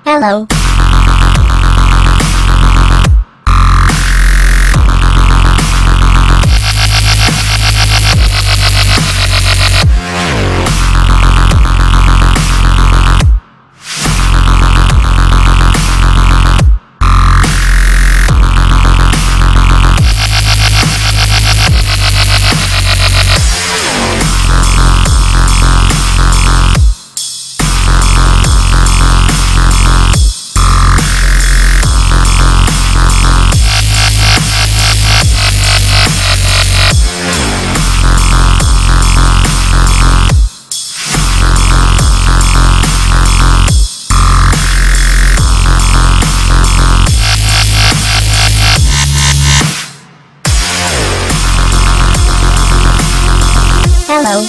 Hello. Hello.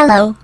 Hello.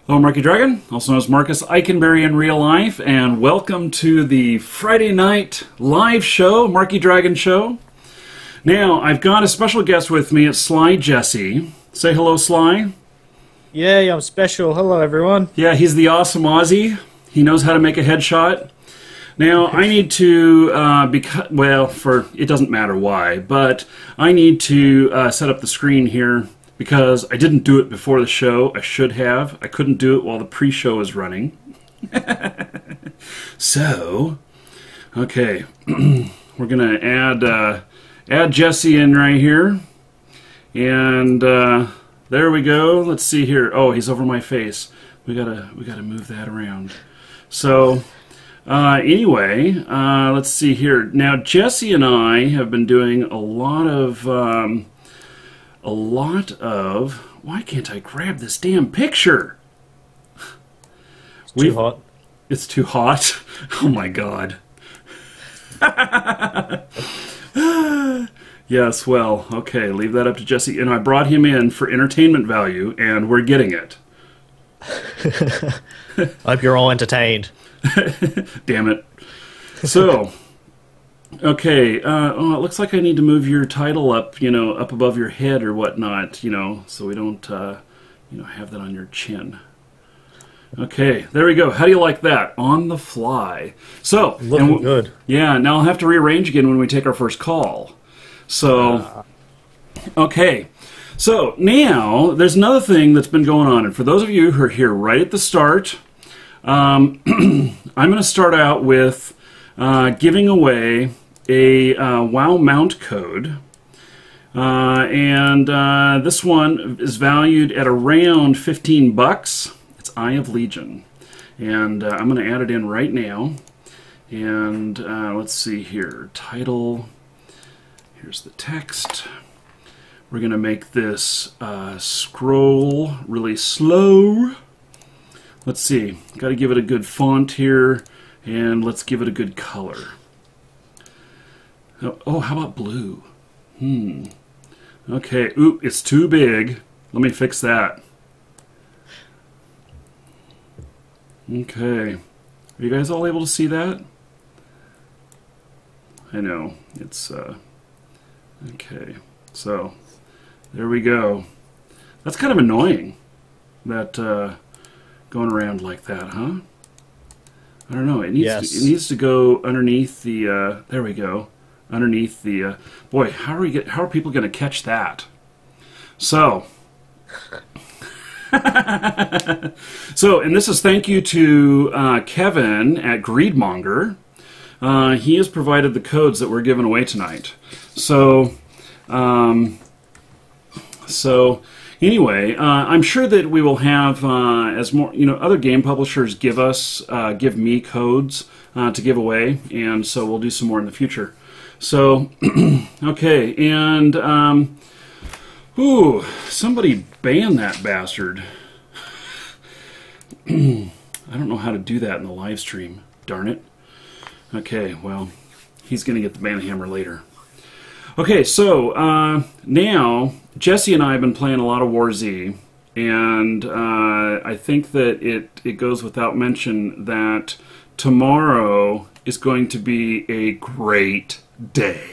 Hello, Markee Dragon, also known as Marcus Eikenberry in real life, and welcome to the Friday night live show, Markee Dragon Show. Now, I've got a special guest with me. It's Sly Jesse. Say hello, Sly. Yay, I'm special. Hello, everyone. Yeah, he's the awesome Aussie. He knows how to make a headshot. Now, I need to, it doesn't matter why, but I need to set up the screen here because I didn't do it before the show. I should have. I couldn't do it while the pre-show is running. So, okay, we're going to add Jesse in right here. And there we go. Let's see here. Oh, he's over my face. We gotta move that around. So, anyway, let's see here. Now, Jesse and I have been doing a lot of, why can't I grab this damn picture? It's too hot. It's too hot? Oh my god. Yes, well, okay, leave that up to Jesse. And I brought him in for entertainment value, and we're getting it. I hope you're all entertained. Damn it. So, okay, oh, it looks like I need to move your title up, up above your head or whatnot, so we don't, have that on your chin. Okay, there we go. How do you like that? On the fly. So, looking good. Yeah, now I'll have to rearrange again when we take our first call. So, okay. So, now, there's another thing that's been going on, and for those of you who are here right at the start, I'm going to start out with giving away a WoW mount code, and this one is valued at around 15 bucks. It's Eye of Legion, and I'm going to add it in right now. And let's see here, title. Here's the text. We're going to make this scroll really slow. Let's see, got to give it a good font here, and let's give it a good color. Oh, how about blue? Okay, ooh, it's too big. Let me fix that. Okay, are you guys all able to see that? I know, it's, okay, so, there we go. That's kind of annoying, that, going around like that, huh? I don't know. It needs to go underneath the. There we go. Underneath the. Boy, how are people going to catch that? So. So, and this is thank you to Kevin at Monger. He has provided the codes that we're giving away tonight. So. Anyway, I'm sure that we will have, as more, other game publishers give me codes to give away, and so we'll do some more in the future. So, okay, and, ooh, somebody ban that bastard. I don't know how to do that in the live stream, darn it. Okay, well, he's going to get the ban hammer later. Okay, so now Jesse and I have been playing a lot of War Z, and I think that it goes without mention that tomorrow is going to be a great day.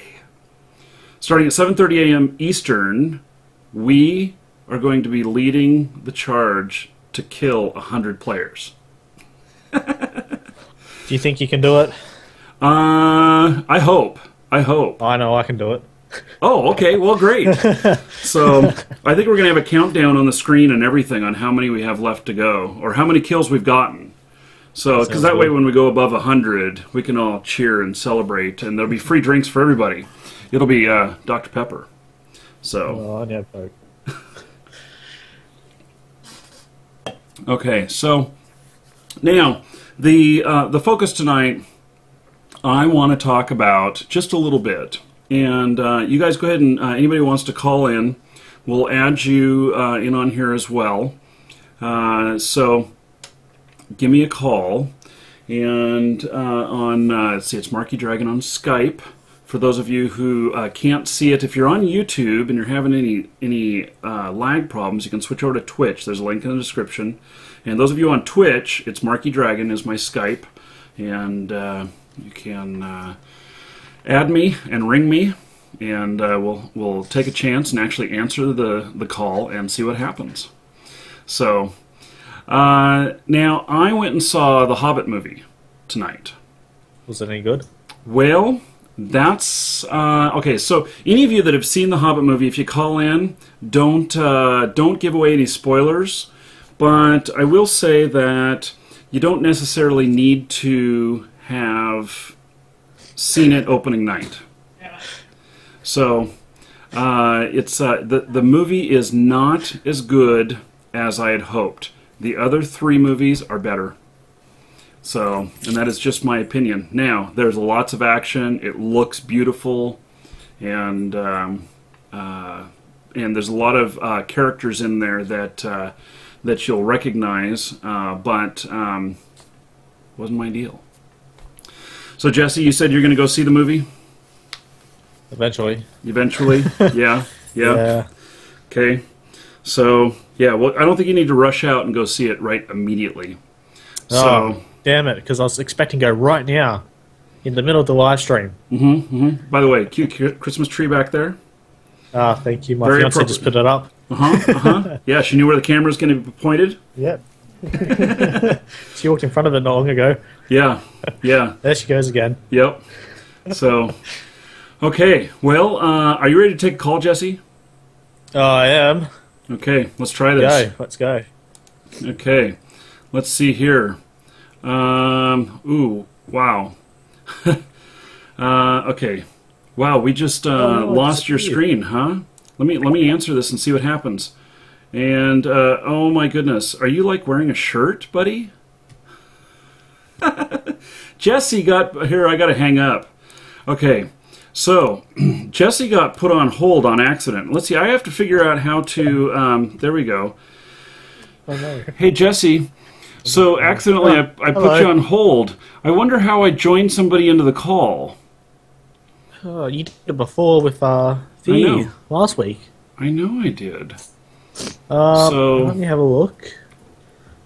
Starting at 7:30 a.m. Eastern, we are going to be leading the charge to kill 100 players. Do you think you can do it? I hope. I know I can do it. Oh, okay. Well, great. So I think we're going to have a countdown on the screen and everything on how many we have left to go, or how many kills we've gotten. So, because that way when we go above 100, we can all cheer and celebrate, and there'll be free drinks for everybody. It'll be Dr. Pepper. So. Oh, I need Coke. Okay, so now the focus tonight, I want to talk about just a little bit. And you guys go ahead and anybody who wants to call in, we'll add you in on here as well. So give me a call. And let's see, it's Markee Dragon on Skype. For for those of you who can't see it, if you're on YouTube and you're having any lag problems, you can switch over to Twitch. There's a link in the description. And those of you on Twitch, it's Markee Dragon is my Skype, and you can add me and ring me, and we'll take a chance and actually answer the call and see what happens. So now I went and saw the Hobbit movie tonight. Was it any good? Well, that's okay. So any of you that have seen the Hobbit movie, if you call in, don't give away any spoilers. But I will say that you don't necessarily need to have seen it opening night. So it's the movie is not as good as I had hoped. The other three movies are better. So, and that is just my opinion. Now, there's lots of action. It looks beautiful, and there's a lot of characters in there that you'll recognize, but wasn't my deal. So, Jesse, you said you're going to go see the movie? Eventually. Eventually? Yeah. Okay. So, yeah, well, I don't think you need to rush out and go see it right immediately. So, damn it, because I was expecting to go right now, in the middle of the live stream. By the way, cute Christmas tree back there. Thank you. My fiance just put it up. Yeah, she knew where the camera was going to be pointed. Yep. She walked in front of it not long ago. Yeah. There she goes again. Yep. So, okay. Well, are you ready to take a call, Jesse? I am. Okay, let's try this. Let's go. Okay, let's see here. Ooh, wow. Okay. Wow, we just lost your screen, huh? Let me answer this and see what happens. And oh my goodness, are you like wearing a shirt, buddy? Jesse got here. I got to hang up. Okay, so Jesse got put on hold on accident. Let's see. I have to figure out how to. There we go. Oh, no. Hey Jesse. So accidentally I put you on hold. I wonder how I joined somebody into the call. Oh, you did it before with V last week. I know I did. So let me have a look.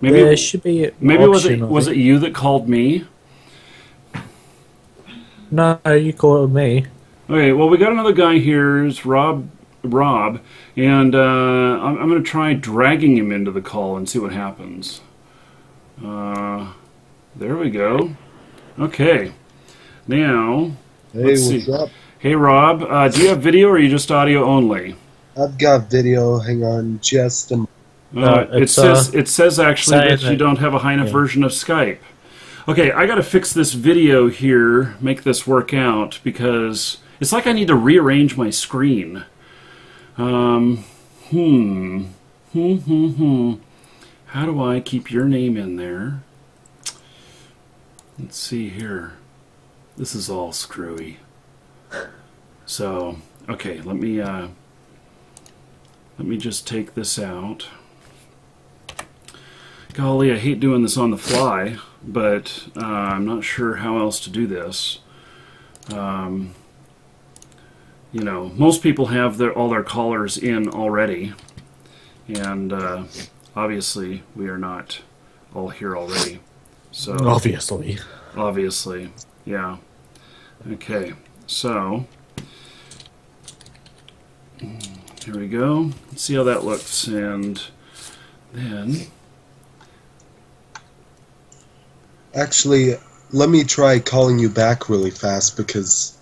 Maybe there should be maybe was it you that called me? No, you called me. Okay, well we got another guy here. It's Rob, and I'm going to try dragging him into the call and see what happens. There we go. Okay. Now, let's see. What's up? Hey, Rob. Do you have video or are you just audio only? I've got video. Hang on, just a it says actually that you don't have a high enough version of Skype. Okay, I got to fix this video here, make this work out, because it's like I need to rearrange my screen. How do I keep your name in there? Let's see here. This is all screwy. So, okay, let me just take this out. Golly, I hate doing this on the fly, but I'm not sure how else to do this. You know, most people have all their callers in already, and obviously we are not all here already. So obviously, yeah. Okay, so here we go. Let's see how that looks, and then Actually, let me try calling you back really fast because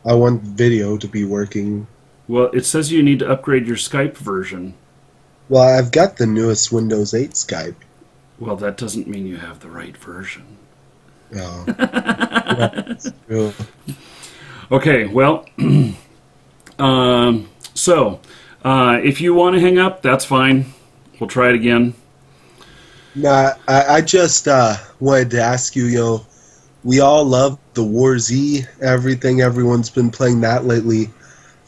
I want video to be working. Well, it says you need to upgrade your Skype version. Well, I've got the newest Windows 8 Skype. Well, that doesn't mean you have the right version. Oh. That's true. Okay, well, if you want to hang up, that's fine. We'll try it again. Nah, I just wanted to ask you, we all love the War Z, everything. Everyone's been playing that lately.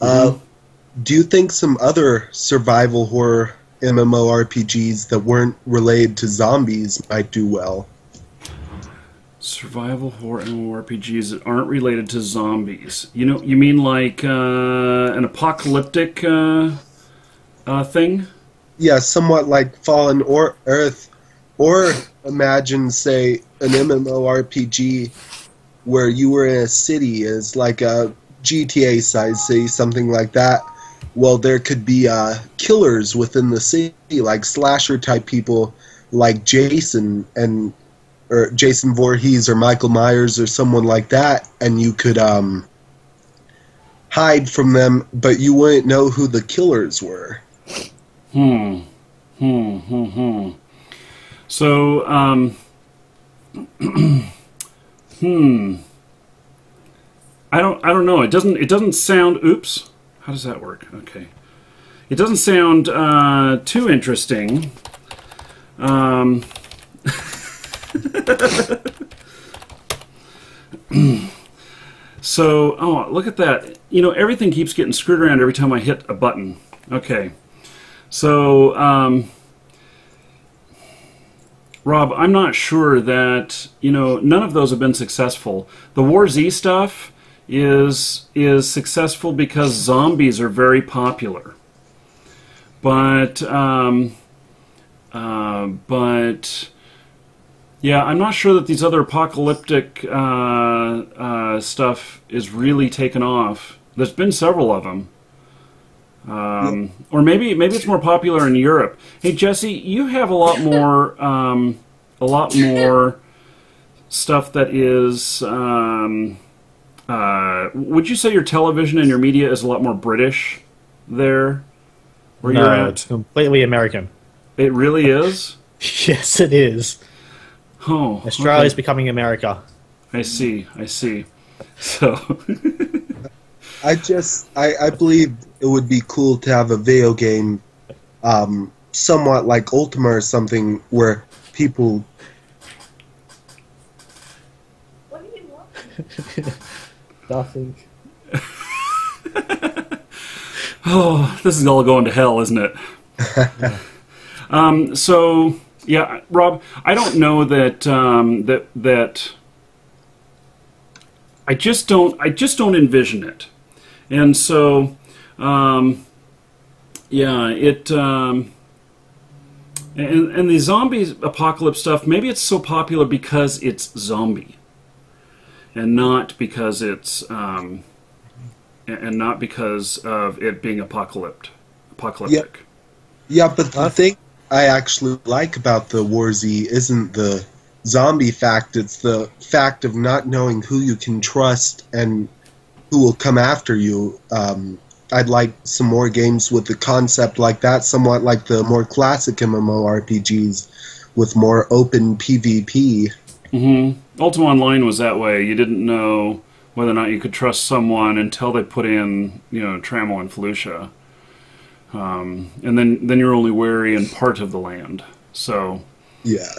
Do you think some other survival horror MMORPGs that weren't related to zombies might do well? Survival horror MMORPGs that aren't related to zombies. You mean like an apocalyptic thing? Yeah, somewhat like Fallen or Earth, or imagine, say, an MMORPG where you were in a city, as like a GTA size city, something like that. Well, there could be killers within the city, like slasher type people, like Jason or Jason Voorhees or Michael Myers or someone like that, and you could hide from them, but you wouldn't know who the killers were. So, I don't know. It doesn't sound. Oops. How does that work? Okay. It doesn't sound too interesting. So, oh, look at that. Everything keeps getting screwed around every time I hit a button. Okay. So, Rob, I'm not sure that, none of those have been successful. The War Z stuff is successful because zombies are very popular. But yeah, I'm not sure that these other apocalyptic stuff is really taken off. There's been several of them. Or maybe it's more popular in Europe. Hey, Jesse, you have a lot more stuff that is. Would you say your television and your media is a lot more British there? Where you're at? It's completely American. It really is? Yes, it is. Oh, Australia's becoming America. I see. So, I believe it would be cool to have a video game, somewhat like Ultima or something, where people. What do you want? Nothing. oh, this is all going to hell, isn't it? So. Yeah, Rob, I don't know that that I just don't envision it, and so yeah, it and the zombie apocalypse stuff. Maybe it's so popular because it's zombie, and not because it's and not because of it being apocalyptic. Yeah, but the thing I actually like about the War Z isn't the zombie fact, it's the fact of not knowing who you can trust and who will come after you. I'd like some more games with the concept like that, somewhat like the more classic MMORPGs with more open PvP. Ultima Online was that way. You didn't know whether or not you could trust someone until they put in, Trammel and Felucia. And then you're only wary in part of the land. So yeah.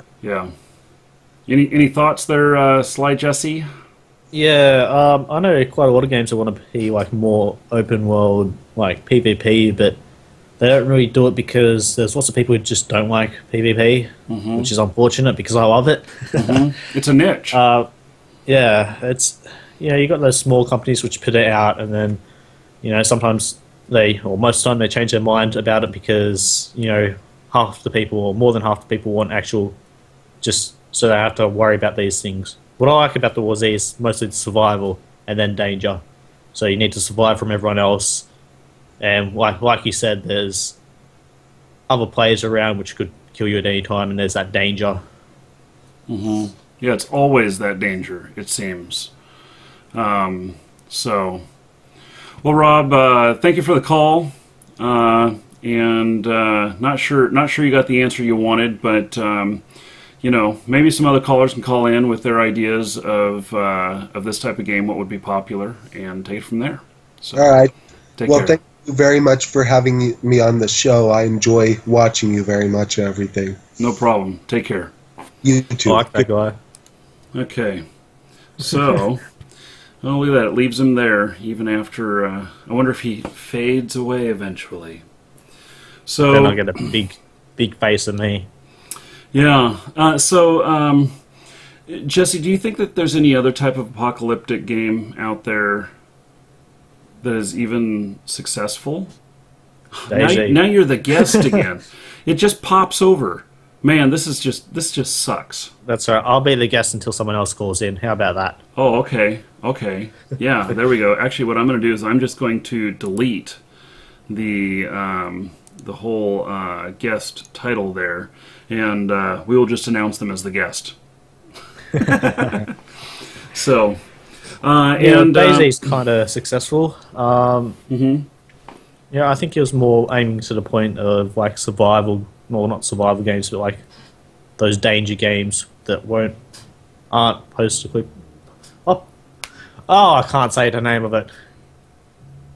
Any thoughts there, Sly Jesse? Yeah, I know quite a lot of games that want to be like more open world, like PvP, but they don't really do it because there's lots of people who just don't like PvP, which is unfortunate because I love it. It's a niche. Yeah, it's you got those small companies which put it out, and then sometimes most of the time they change their mind about it because half the people or more than half the people want actual, just so they have to worry about these things. What I like about the War Z is mostly the survival and then danger. So you need to survive from everyone else, and like you said, there's other players around which could kill you at any time, and there's that danger. Yeah, it's always that danger, it seems. So. Well, Rob, thank you for the call, and not sure you got the answer you wanted, but maybe some other callers can call in with their ideas of this type of game, what would be popular, and take it from there. So, all right. Take care. Thank you very much for having me on the show. I enjoy watching you very much and everything. No problem. Take care. You too. I like that guy. Okay, so. Oh, look at that. It leaves him there, even after... I wonder if he fades away eventually. So then I'll get a big face of me. Yeah. Jesse, do you think that there's any other type of apocalyptic game out there that is even successful? Now you're the guest again. It just pops over. Man, this just sucks. That's all right. I'll be the guest until someone else calls in. How about that? Oh, okay. Okay. Yeah, there we go. Actually, what I'm going to do is I'm just going to delete the whole guest title there, and we will just announce them as the guest. So, and DayZ's kind of successful. Yeah, I think it was more aiming to the point of like survival, well, not survival games, but like those danger games that aren't post-apocalyptic. Oh, I can't say the name of it.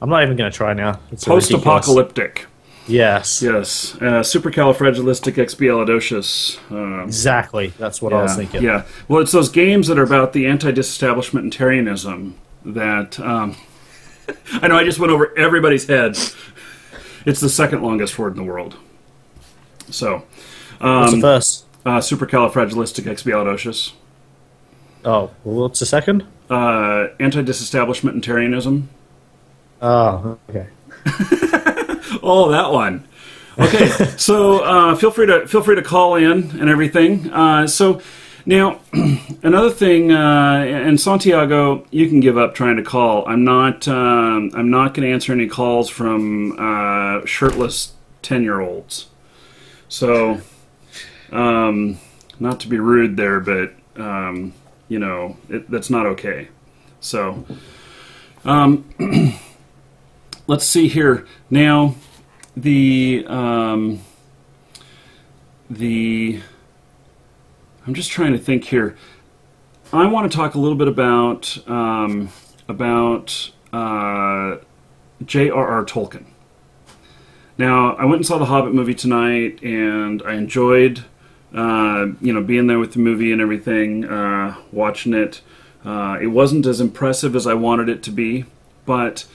I'm not even going to try now. It's post-apocalyptic. Yes. Yes. Supercalifragilisticexpialidocious. Exactly. That's what I was thinking. Yeah. Well, it's those games that are about the anti-disestablishmentarianism that... I know I just went over everybody's head. It's the second longest word in the world. So... what's the first? Supercalifragilisticexpialidocious. Oh, well, what's the second? Anti-disestablishmentarianism. Oh, okay. Oh, that one. Okay, so feel free to call in and everything. So now another thing, and Santiago, you can give up trying to call. I'm not going to answer any calls from shirtless 10-year-olds. So, not to be rude there, but that's not okay. So, let's see here now. I'm just trying to think here. I want to talk a little bit about J.R.R. Tolkien. Now, I went and saw the Hobbit movie tonight, and I enjoyed, being there with the movie and everything, watching it. It wasn't as impressive as I wanted it to be, but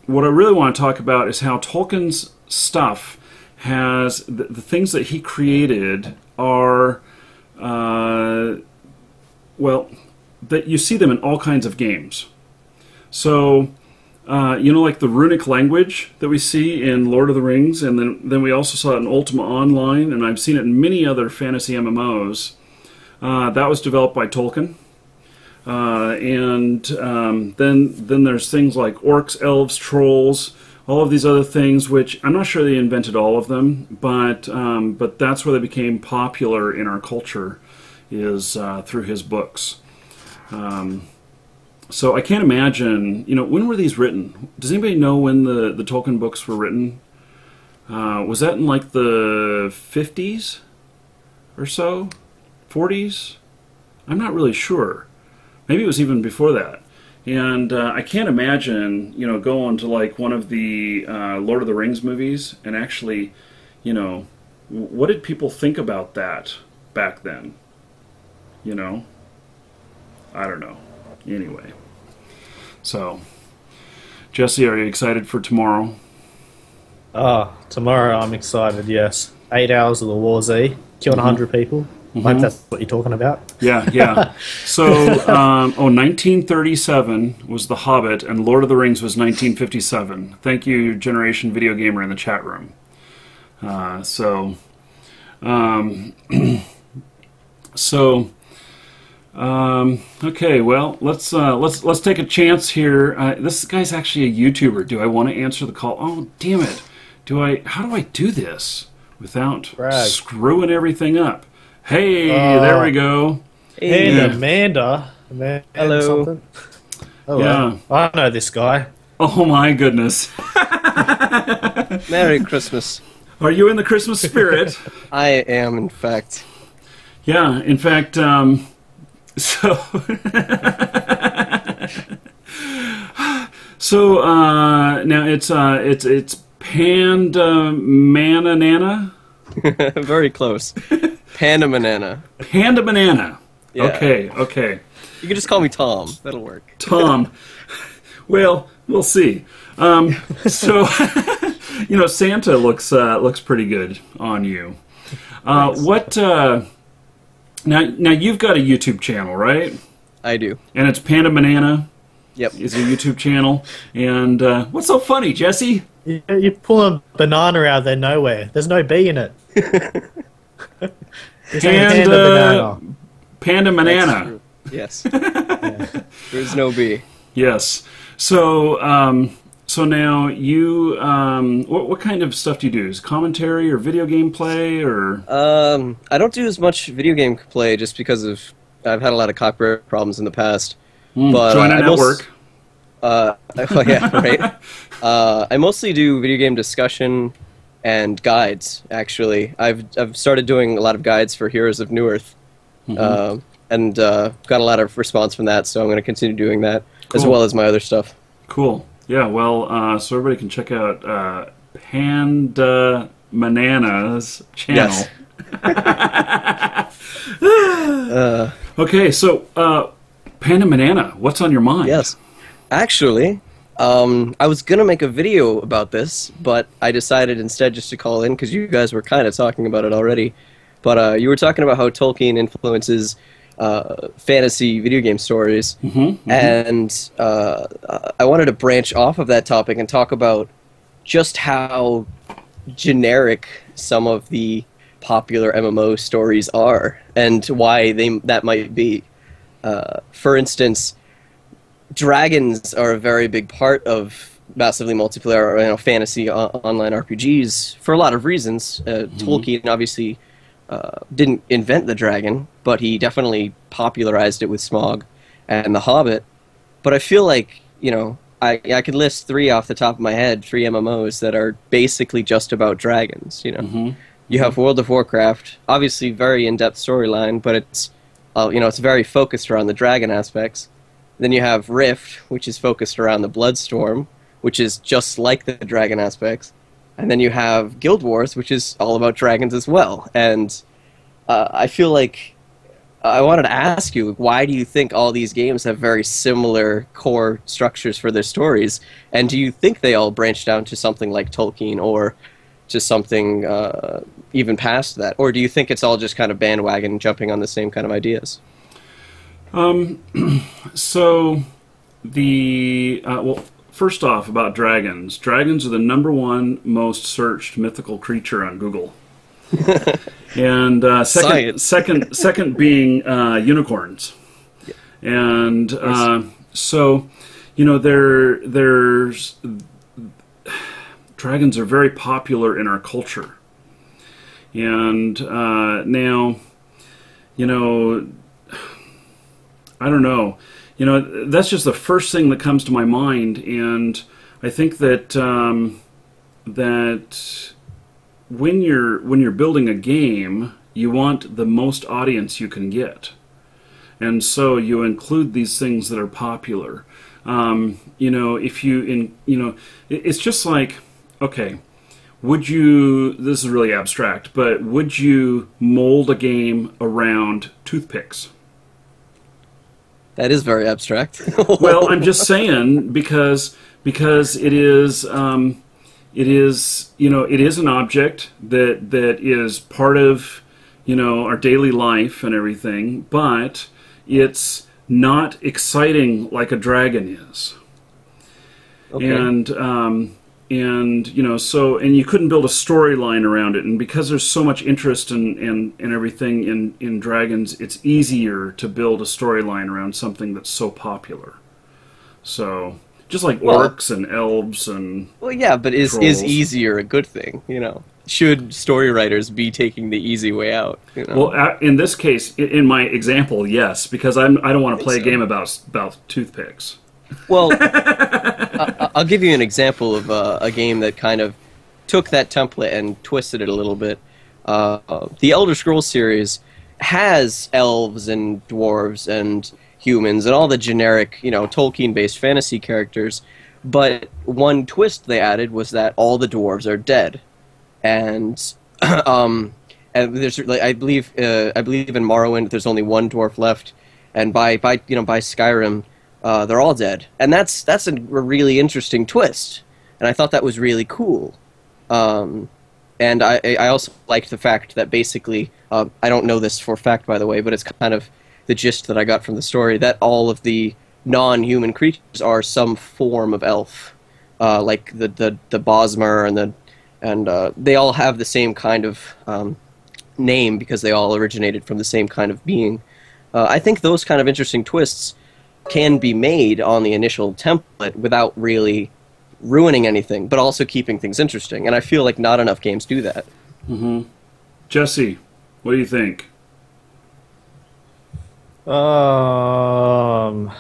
what I really want to talk about is how Tolkien's stuff has the things that he created are that you see them in all kinds of games. So like the runic language that we see in Lord of the Rings, and then we also saw it in Ultima Online, and I've seen it in many other fantasy MMOs. That was developed by Tolkien. Then there's things like orcs, elves, trolls, all of these other things, which I'm not sure they invented all of them, but that's where they became popular in our culture, is through his books. So I can't imagine, when were these written? Does anybody know when the Tolkien books were written? Was that in like the 50s or so? 40s? I'm not really sure. Maybe it was even before that. And I can't imagine, going to like one of the Lord of the Rings movies and actually, what did people think about that back then? I don't know. Anyway. So, Jesse, are you excited for tomorrow? Tomorrow I'm excited, yes. 8 hours of the War Z, killing 100 people. I hope that's what you're talking about. Yeah. So, 1937 was The Hobbit, and Lord of the Rings was 1957. Thank you, Generation Video Gamer in the chat room. Okay. Well, let's take a chance here. This guy's actually a YouTuber. Do I want to answer the call? Oh, damn it! How do I do this without screwing everything up? Hey, there we go. Hey, Amanda. Hello. Something. Yeah. I know this guy. Oh my goodness. Merry Christmas. Are you in the Christmas spirit? I am, in fact. Yeah, in fact, now it's Pandamanana? Very close. Panda Banana. Panda Banana. Yeah. Okay. You can just call me Tom. That'll work. Tom. Well, we'll see. Santa looks pretty good on you. Now you've got a YouTube channel, right? I do. And it's Panda Banana. Yep. Is a YouTube channel. And what's so funny, Jesse? You pull a banana out of there nowhere. There's no bee in it. It's a panda banana. Panda That's Banana. true. Yes. There's no B. Yes. So, so now you, what kind of stuff do you do? Is it commentary or video game play or? I don't do as much video game play just because I've had a lot of copyright problems in the past. But join a network. Oh yeah, right. I mostly do video game discussion and guides. Actually, I've started doing a lot of guides for Heroes of Newerth, and got a lot of response from that. So I'm going to continue doing that as well as my other stuff. Cool. Yeah. Well, so everybody can check out Panda Banana's channel. Yes. Okay. So, Panda Banana, what's on your mind? Yes. Actually, I was going to make a video about this, but I decided instead just to call in because you guys were kind of talking about it already. But you were talking about how Tolkien influences fantasy video game stories. And I wanted to branch off of that topic and talk about just how generic some of the popular MMO stories are and why that might be. For instance, dragons are a very big part of massively multiplayer, fantasy online RPGs for a lot of reasons. Tolkien obviously didn't invent the dragon, but he definitely popularized it with Smaug and the Hobbit. But I feel like, I could list 3 off the top of my head, 3 MMOs that are basically just about dragons. You have World of Warcraft, obviously very in-depth storyline, but it's it's very focused around the dragon aspects. Then you have Rift, which is focused around the Bloodstorm, which is just like the dragon aspects. And then you have Guild Wars, which is all about dragons as well. And I feel like I wanted to ask you, why do you think all these games have very similar core structures for their stories? And do you think they all branch down to something like Tolkien or to something even past that? Or do you think it's all just kind of bandwagon jumping on the same kind of ideas? So, well, first off, about dragons. Dragons are the #1 most searched mythical creature on Google. And second being unicorns. Yeah. And so, there's dragons are very popular in our culture. And now, I don't know. That's just the first thing that comes to my mind, and I think that that when you're building a game, you want the most audience you can get, and so you include these things that are popular. It's just like, okay, would you? This is really abstract, but would you mold a game around toothpicks? That is very abstract. Well, I'm just saying because it is an object that is part of our daily life and everything, but it's not exciting like a dragon is. Okay. And you couldn't build a storyline around it, and because there's so much interest and everything in dragons, it's easier to build a storyline around something that's so popular. So just like orcs and elves and yeah, but is trolls. Easier a good thing? Should story writers be taking the easy way out? Well, in this case, in my example, yes, because I don't want to play a game about toothpicks. Well, I'll give you an example of a game that kind of took that template and twisted it a little bit. The Elder Scrolls series has elves and dwarves and humans and all the generic, Tolkien-based fantasy characters, but one twist they added was that all the dwarves are dead, and there's I believe in Morrowind there's only one dwarf left, and by Skyrim. They're all dead, and that's a really interesting twist, and I thought that was really cool. And And I also liked the fact that basically, I don't know this for a fact, by the way, but it's kind of the gist that I got from the story, that all of the non-human creatures are some form of elf, like the Bosmer and they all have the same kind of name because they all originated from the same kind of being. I think those kind of interesting twists can be made on the initial template without really ruining anything, but also keeping things interesting. And I feel like not enough games do that. Mm-hmm. Jesse, what do you think? Well,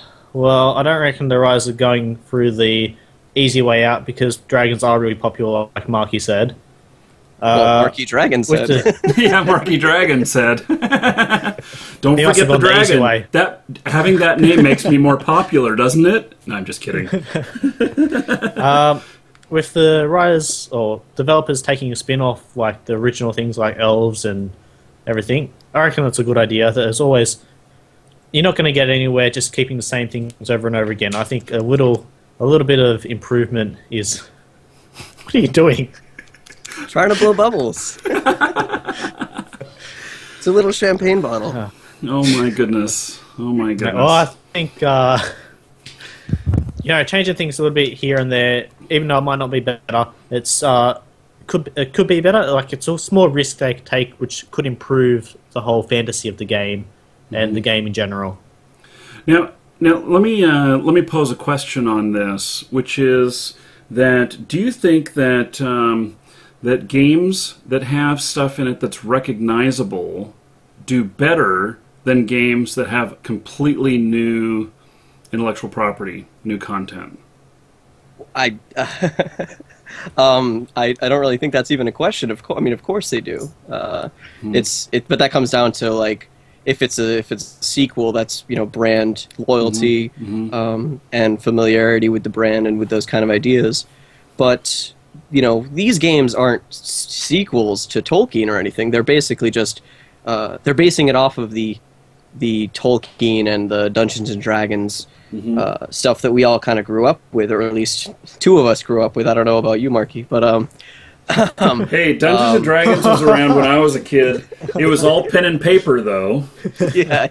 I don't reckon the Rise are going through the easy way out because dragons are really popular, like Markey said. Well, Markee Dragon said. Yeah, Markee Dragon said. Don't He must forget have the gone the easy dragon. way. That having that name makes me more popular, doesn't it? No, I'm just kidding. With the writers or developers taking a spin-off like the original things like elves and everything, I reckon that's a good idea. There's always, you're not going to get anywhere just keeping the same things over and over again. I think a little bit of improvement is. What are you doing? Trying to blow bubbles. It's a little champagne bottle. Oh my goodness. Oh my goodness. Well, I think changing things a little bit here and there, even though it might not be better, it could be better. Like it's a small risk they take, which could improve the whole fantasy of the game and the game in general. Now let me pose a question on this, which is that do you think that that games that have stuff in it that's recognizable do better than games that have completely new intellectual property, new content? I don't really think that's even a question. Of course they do. But that comes down to like if it's a sequel, that's brand loyalty and familiarity with the brand and with those kind of ideas. But these games aren't sequels to Tolkien or anything. They're basically just they're basing it off of the Tolkien and the Dungeons and Dragons stuff that we all kind of grew up with, or at least two of us grew up with. I don't know about you, Markee, but hey, Dungeons and Dragons was around when I was a kid. It was all pen and paper, though. Yeah.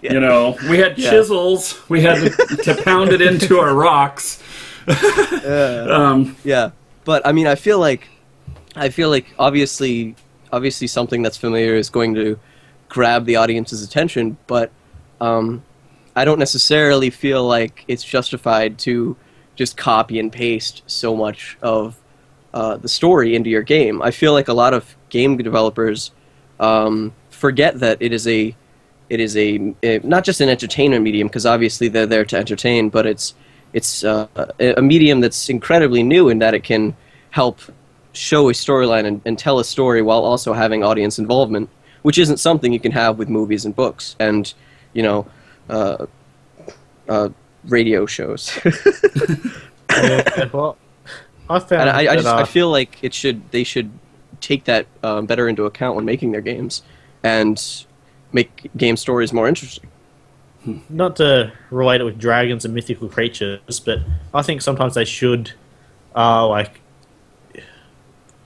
We had chisels. We had to pound it into our rocks. Yeah. But I mean, I feel like obviously something that's familiar is going to grab the audience's attention, but I don't necessarily feel like it's justified to just copy and paste so much of the story into your game. I feel like a lot of game developers forget that it is a not just an entertainment medium, because obviously they're there to entertain, but it's a medium that's incredibly new in that it can help show a storyline and tell a story while also having audience involvement, which isn't something you can have with movies and books and radio shows. Well, I feel like they should take that better into account when making their games and make game stories more interesting. Not to relate it with dragons and mythical creatures, but I think sometimes they should, have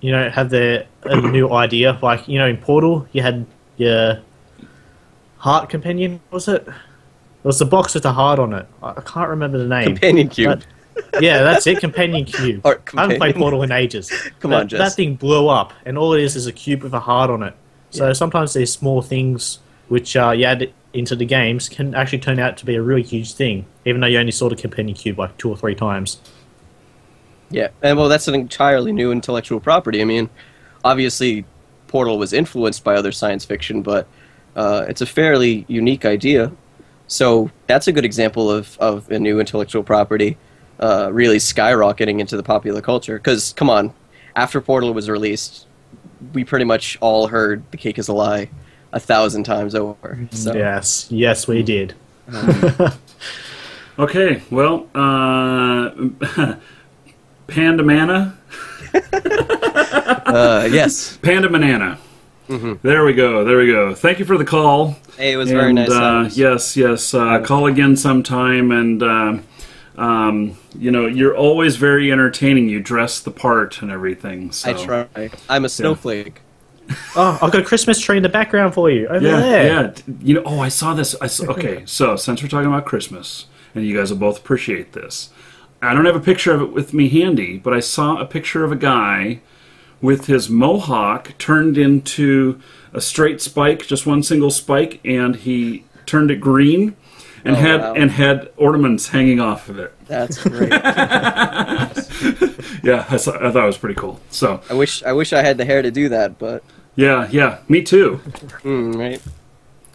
a new idea. Like, in Portal, you had your heart companion, was it? It was the box with the heart on it. I can't remember the name. Companion cube. Yeah, that's it, companion cube. I haven't played Portal in ages. Come on, Jess. That thing blew up, and all it is a cube with a heart on it. So sometimes these small things which you add into the games can actually turn out to be a really huge thing, even though you only saw the companion cube like 2 or 3 times. Yeah, and well, that's an entirely new intellectual property. I mean, obviously, Portal was influenced by other science fiction, but it's a fairly unique idea. So that's a good example of a new intellectual property really skyrocketing into the popular culture. Because, come on, after Portal was released, we pretty much all heard The Cake is a Lie 1,000 times over. So. Yes, we did. Okay, well, Panda Mana? Yes. Panda Banana. There we go. Thank you for the call. Hey, it was very nice. Yes. Call again sometime, and you're always very entertaining. You dress the part and everything. So. I try. I'm a snowflake. Oh, I've got a Christmas tree in the background for you over Yeah, there. yeah. You know, oh, I saw this. Okay, so since we're talking about Christmas, and you guys will both appreciate this, I don't have a picture of it with me handy, but I saw a picture of a guy with his mohawk turned into a straight spike, just one single spike, and he turned it green and had ornaments hanging off of it. That's great. Yeah, I thought it was pretty cool. So I wish I had the hair to do that, but yeah, me too. right.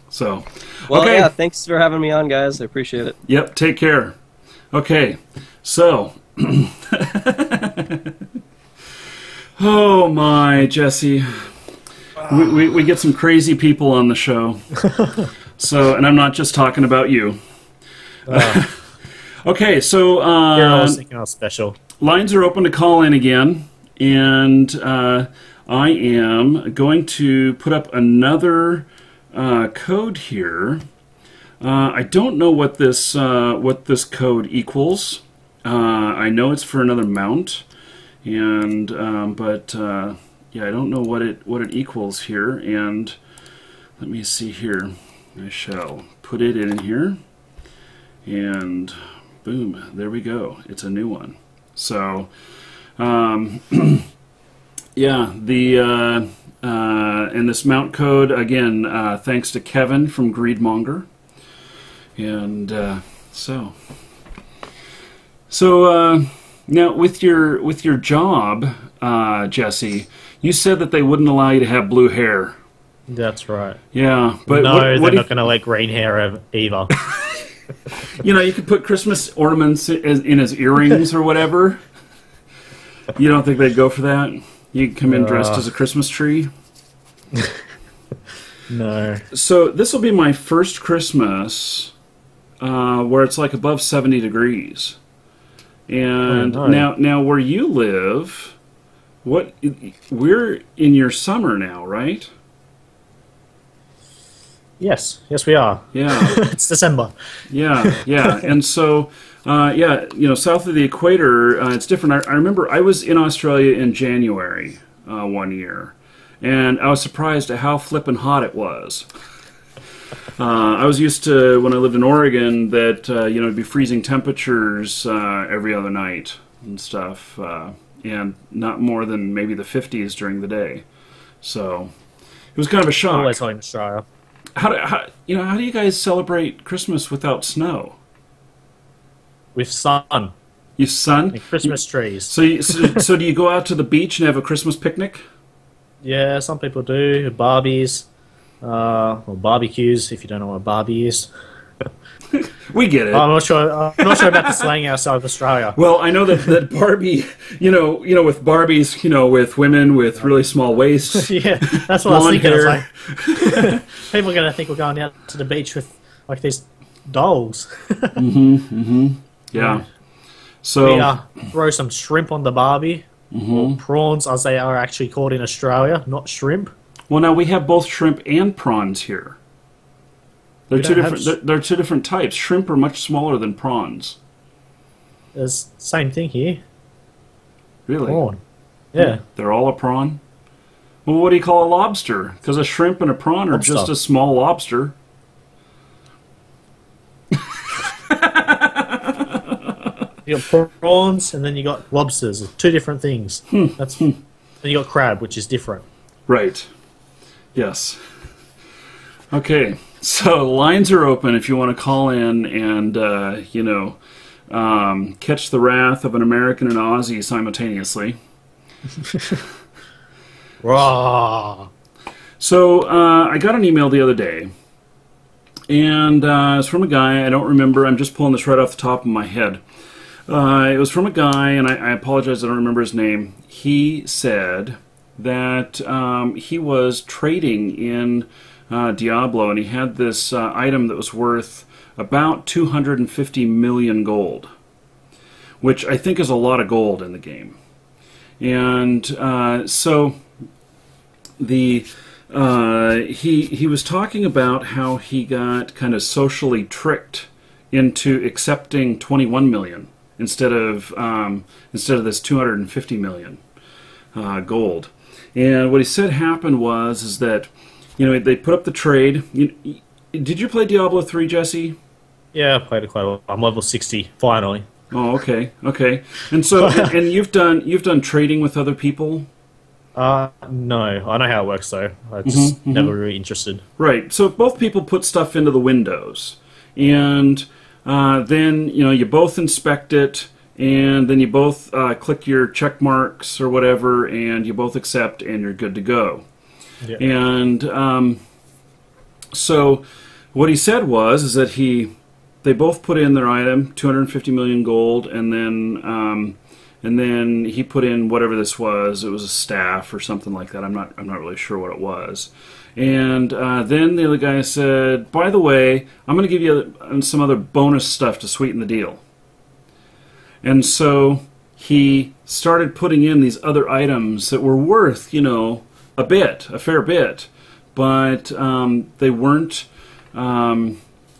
So Well, okay. yeah. Thanks for having me on, guys. I appreciate it. Yep, take care. Okay, so oh my, Jesse, we get some crazy people on the show. So, and I'm not just talking about you. Okay, so You're always thinking I was special. lines are open to call in again, and I am going to put up another code here. I don't know what this code equals. I know it's for another mount, and but yeah, I don't know what it equals here. And let me see here. I shall put it in here, and boom, there we go. It's a new one. So, yeah, the and this mount code again, thanks to Kevin from Monger, and so now with your job, Jesse, you said that they wouldn't allow you to have blue hair. That's right. Yeah, but No, what they're if, not going to let green hair either. you know, you could put Christmas ornaments in his earrings or whatever. You don't think they'd go for that? You could come in dressed as a Christmas tree? No. So this will be my first Christmas where it's like above 70 degrees. And Oh, no. now where you live, we're in your summer now, right? Yes, we are. Yeah. It's December. Yeah. And so, yeah, you know, south of the equator, it's different. I remember I was in Australia in January one year, and I was surprised at how flippin' hot it was. I was used to, when I lived in Oregon, that, you know, it'd be freezing temperatures every other night and stuff, and not more than maybe the 50s during the day. So it was kind of a shock. Always hot in Australia. How do you guys celebrate Christmas without snow? With sun You sun? and Christmas trees. So do you go out to the beach and have a Christmas picnic? Yeah, some people do. Barbies. Or barbecues, if you don't know what a barbie is. We get it. I'm not sure about the slang outside of Australia. Well, I know that Barbie, you know, with Barbies, you know, with women with really small waists, Yeah, that's what I was blonde thinking. I hair. was like, people are going to think we're going out to the beach with like these dolls. Yeah. So We throw some shrimp on the barbie, or prawns as they are actually called in Australia, not shrimp. well, now we have both shrimp and prawns here. They're We two don't have different. They're two different types. Shrimp are much smaller than prawns. There's same thing here. Really? Prawn. Yeah. They're all a prawn. Well, what do you call a lobster? Because a shrimp and a prawn are Lobster. just a small lobster. You got prawns, and then you got lobsters. It's two different things. Then you got crab, which is different. Right. Yes. Okay. So lines are open if you want to call in and you know, catch the wrath of an American and Aussie simultaneously. Raw. So I got an email the other day, and it's from a guy. I don't remember. I'm just pulling this right off the top of my head. It was from a guy, and I apologize. I don't remember his name. He said that he was trading in Diablo, and he had this item that was worth about 250 million gold, which I think is a lot of gold in the game. And so the he was talking about how he got kind of socially tricked into accepting 21 million instead of this 250 million gold. And what he said happened is that, they put up the trade. Did you play Diablo 3, Jesse? Yeah, I played it quite a lot. I'm level 60 finally. Oh, okay. And so, and you've done trading with other people? No, I know how it works though. I just never really interested. Right. So both people put stuff into the windows, and then you both inspect it, and then you both click your check marks or whatever, and you both accept, and you're good to go. Yeah. And so what he said is that they both put in their item, 250 million gold, and then he put in whatever this was. It was a staff or something like that. I'm not really sure what it was. And then the other guy said, by the way, I'm going to give you some other bonus stuff to sweeten the deal. And so he started putting in these other items that were worth, a fair bit, but they weren't.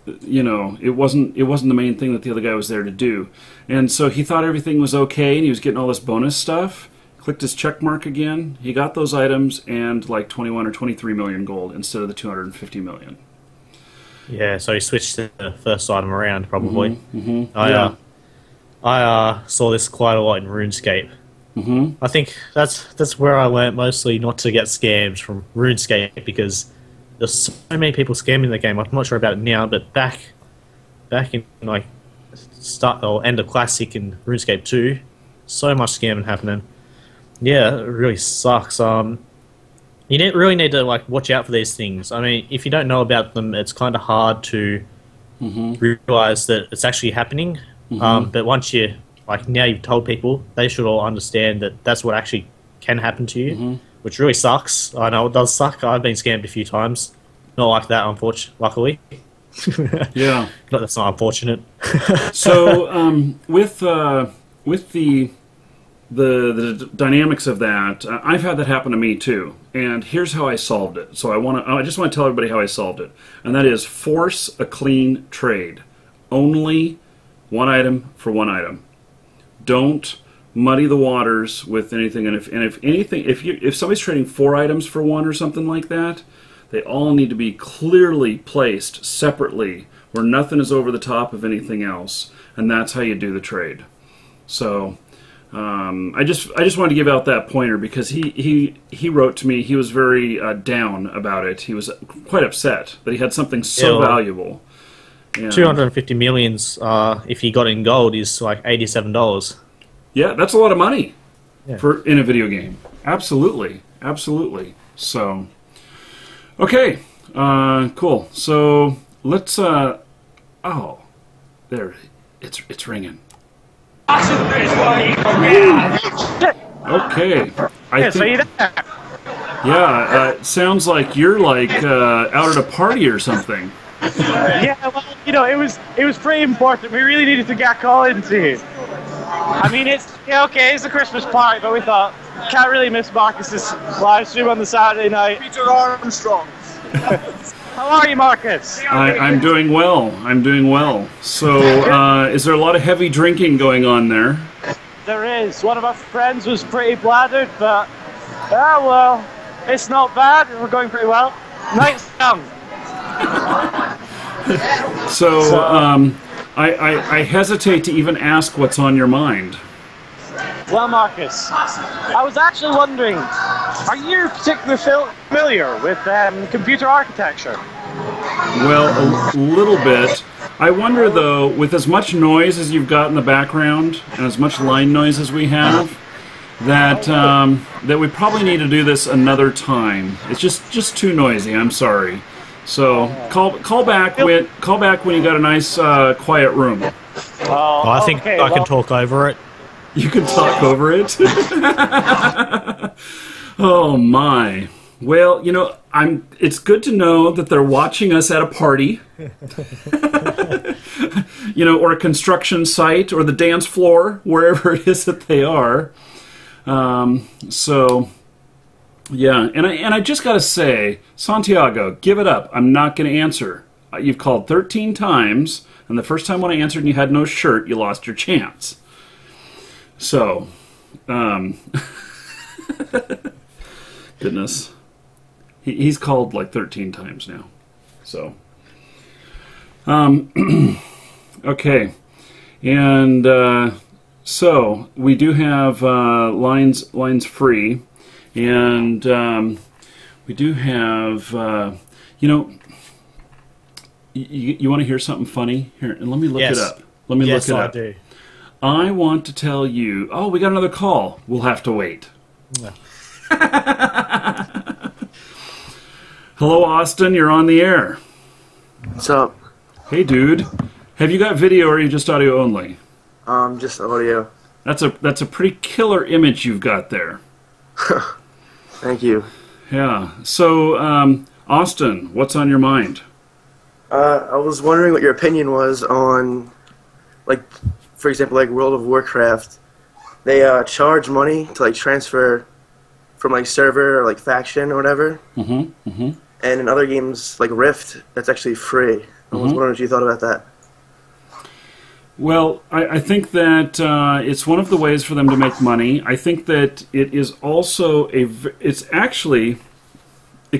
It wasn't the main thing that the other guy was there to do. And so he thought everything was okay, and he was getting all this bonus stuff. Clicked his check mark again. He got those items and like 21 or 23 million gold instead of the 250 million. Yeah, so he switched the first item around probably. I saw this quite a lot in RuneScape. I think that's where I learnt mostly not to get scammed from RuneScape, because there's so many people scamming the game. I'm not sure about it now, but back in like start or end of Classic and RuneScape 2, so much scamming happening. Yeah, it really sucks. You really need to like watch out for these things. I mean, if you don't know about them, it's kind of hard to realize that it's actually happening. But once now you've told people, they should all understand that that's what actually can happen to you, which really sucks. I know it does suck. I've been scammed a few times. Not like that, luckily. Yeah. No, that's not unfortunate. So, with the dynamics of that, I've had that happen to me too. And here's how I solved it. So I just want to tell everybody how I solved it. And that is force a clean trade. Only one item for one item. Don't muddy the waters with anything. And if somebody's trading 4 items for one or something like that, they all need to be clearly placed separately, where nothing is over the top of anything else, and that's how you do the trade. So I just wanted to give out that pointer, because he wrote to me. He was very down about it. He was quite upset that he had something so valuable. And 250 millions, if you got it in gold, is like $87. Yeah, that's a lot of money in a video game. Absolutely. So, okay, cool. So let's. There, it's ringing. Okay, I think. Yeah, sounds like you're like out at a party or something. Yeah, well, it was pretty important. We really needed to get called into. I mean, it's a Christmas party, but we thought can't really miss Marcus's live stream on the Saturday night. Peter Armstrong. How are you, Marcus? I'm doing well. So, is there a lot of heavy drinking going on there? There is. One of our friends was pretty bladdered, but well, it's not bad. We're going pretty well. Night's young. So, I hesitate to even ask what's on your mind. Well, Marcus, I was actually wondering, are you particularly familiar with computer architecture? Well, a little bit. I wonder, though, with as much noise as you've got in the background, and as much line noise as we have, that we probably need to do this another time. It's just too noisy. I'm sorry. So call back when you got a nice quiet room. I think I can talk over it. You can talk over it. Oh my. Well, it's good to know that they're watching us at a party. Or a construction site, or the dance floor, wherever it is that they are. So yeah, and I just got to say, Santiago, give it up. I'm not going to answer. You've called 13 times, and the first time when I answered and you had no shirt, you lost your chance. So, Goodness. He's called like 13 times now. So, okay. And so we do have lines free. And we do have, you want to hear something funny? Here, and let me look it up. Let me look it up. Do. I want to tell you... Oh, we got another call. We'll have to wait. No. Hello, Austin. You're on the air. What's up? Hey, dude. Have you got video or are you just audio only? Just audio. That's a pretty killer image you've got there. Thank you. Yeah. So, Austin, what's on your mind? I was wondering what your opinion was on, like, for example, like World of Warcraft. They charge money to like transfer from like server or like faction or whatever. Mm-hmm. Mm-hmm. And in other games like Rift, that's actually free. I was wondering what you thought about that. Well, I think that it's one of the ways for them to make money. I think that it is also it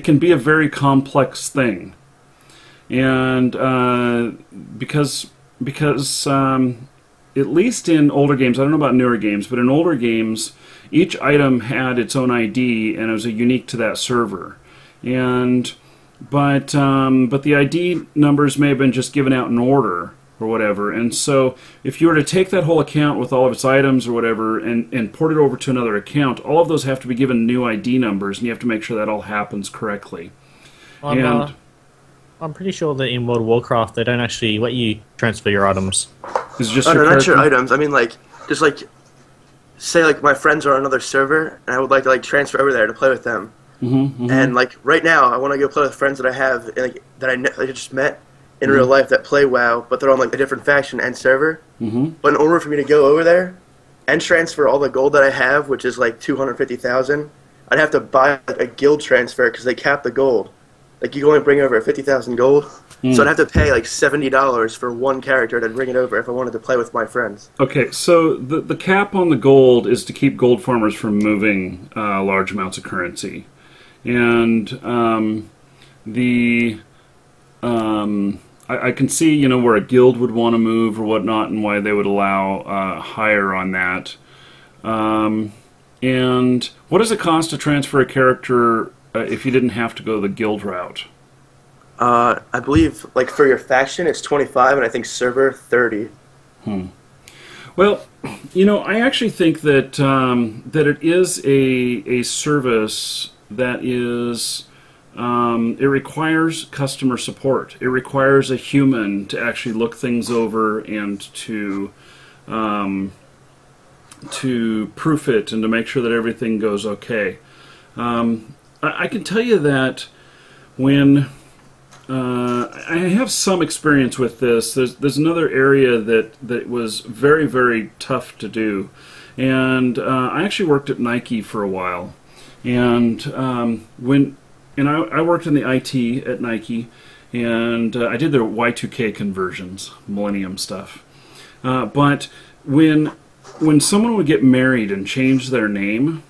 can be a very complex thing. And because at least in older games, I don't know about newer games, but in older games, each item had its own ID and it was unique to that server. But the ID numbers may have been just given out in order or whatever. And so if you were to take that whole account with all of its items or whatever and port it over to another account, all of those have to be given new ID numbers, and you have to make sure that all happens correctly. I'm pretty sure that in World of Warcraft they don't actually let you transfer your items. It's just no, not your items. I mean, like, just like, say like my friends are on another server, and I would like to like transfer over there to play with them. Mm-hmm, mm-hmm. And like right now, I want to go play with friends that I have, like that I just met in real life that play WoW, but they're on like a different faction and server. Mm-hmm. But in order for me to go over there and transfer all the gold that I have, which is like 250,000, I'd have to buy like a guild transfer because they cap the gold. Like, you can only bring over 50,000 gold, so I'd have to pay like $70 for one character to bring it over if I wanted to play with my friends. Okay, so the cap on the gold is to keep gold farmers from moving large amounts of currency. And I can see, you know, where a guild would want to move or whatnot and why they would allow higher on that. And what does it cost to transfer a character if you didn't have to go the guild route? I believe, like, for your faction, it's 25, and I think server, 30. Well, you know, I actually think that that it is a service that is... it requires customer support. It requires a human to actually look things over and to proof it and to make sure that everything goes okay. I can tell you that when I have some experience with this, there's another area that was very, very tough to do. And I actually worked at Nike for a while. And I worked in the IT at Nike, and I did their Y2K conversions, Millennium stuff. But when someone would get married and change their name,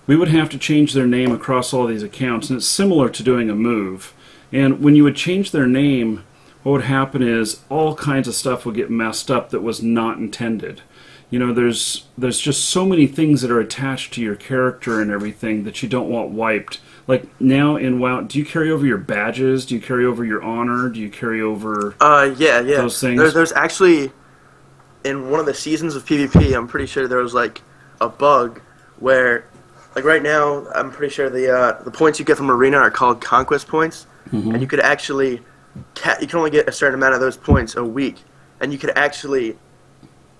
we would have to change their name across all these accounts, and it's similar to doing a move. And when you would change their name, what would happen is all kinds of stuff would get messed up that was not intended. You know, there's just so many things that are attached to your character and everything that you don't want wiped. Like, now in WoW, do you carry over your badges? Do you carry over your honor? Do you carry over yeah. those things? There's actually, in one of the seasons of PvP, I'm pretty sure there was, like, a bug where, like, right now, I'm pretty sure the points you get from Arena are called Conquest points, and you could actually, you can only get a certain amount of those points a week, and you could actually,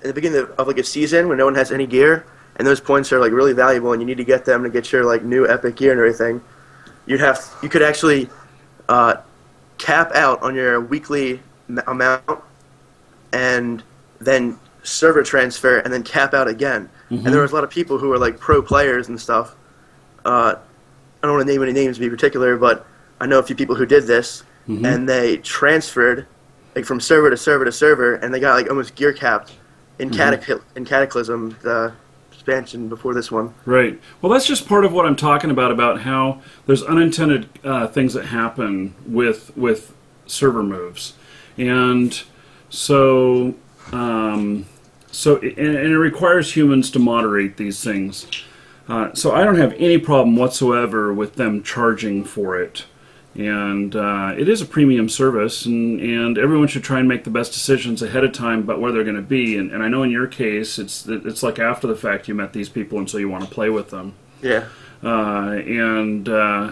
in the beginning of like, a season when no one has any gear, and those points are, like, really valuable, and you need to get them to get your, like, new epic gear and everything, you could actually cap out on your weekly amount and then server transfer and then cap out again. And there was a lot of people who were like pro players and stuff. I don't want to name any names to be particular, but I know a few people who did this, and they transferred like from server to server to server, and they got like almost gear capped in Cataclysm, the expansion before this one. Right. Well, that's just part of what I'm talking about how there's unintended things that happen with server moves, and so and it requires humans to moderate these things. So I don't have any problem whatsoever with them charging for it. And it is a premium service, and everyone should try and make the best decisions ahead of time about where they're going to be. And I know in your case, it's like after the fact you met these people, and so you want to play with them. Yeah.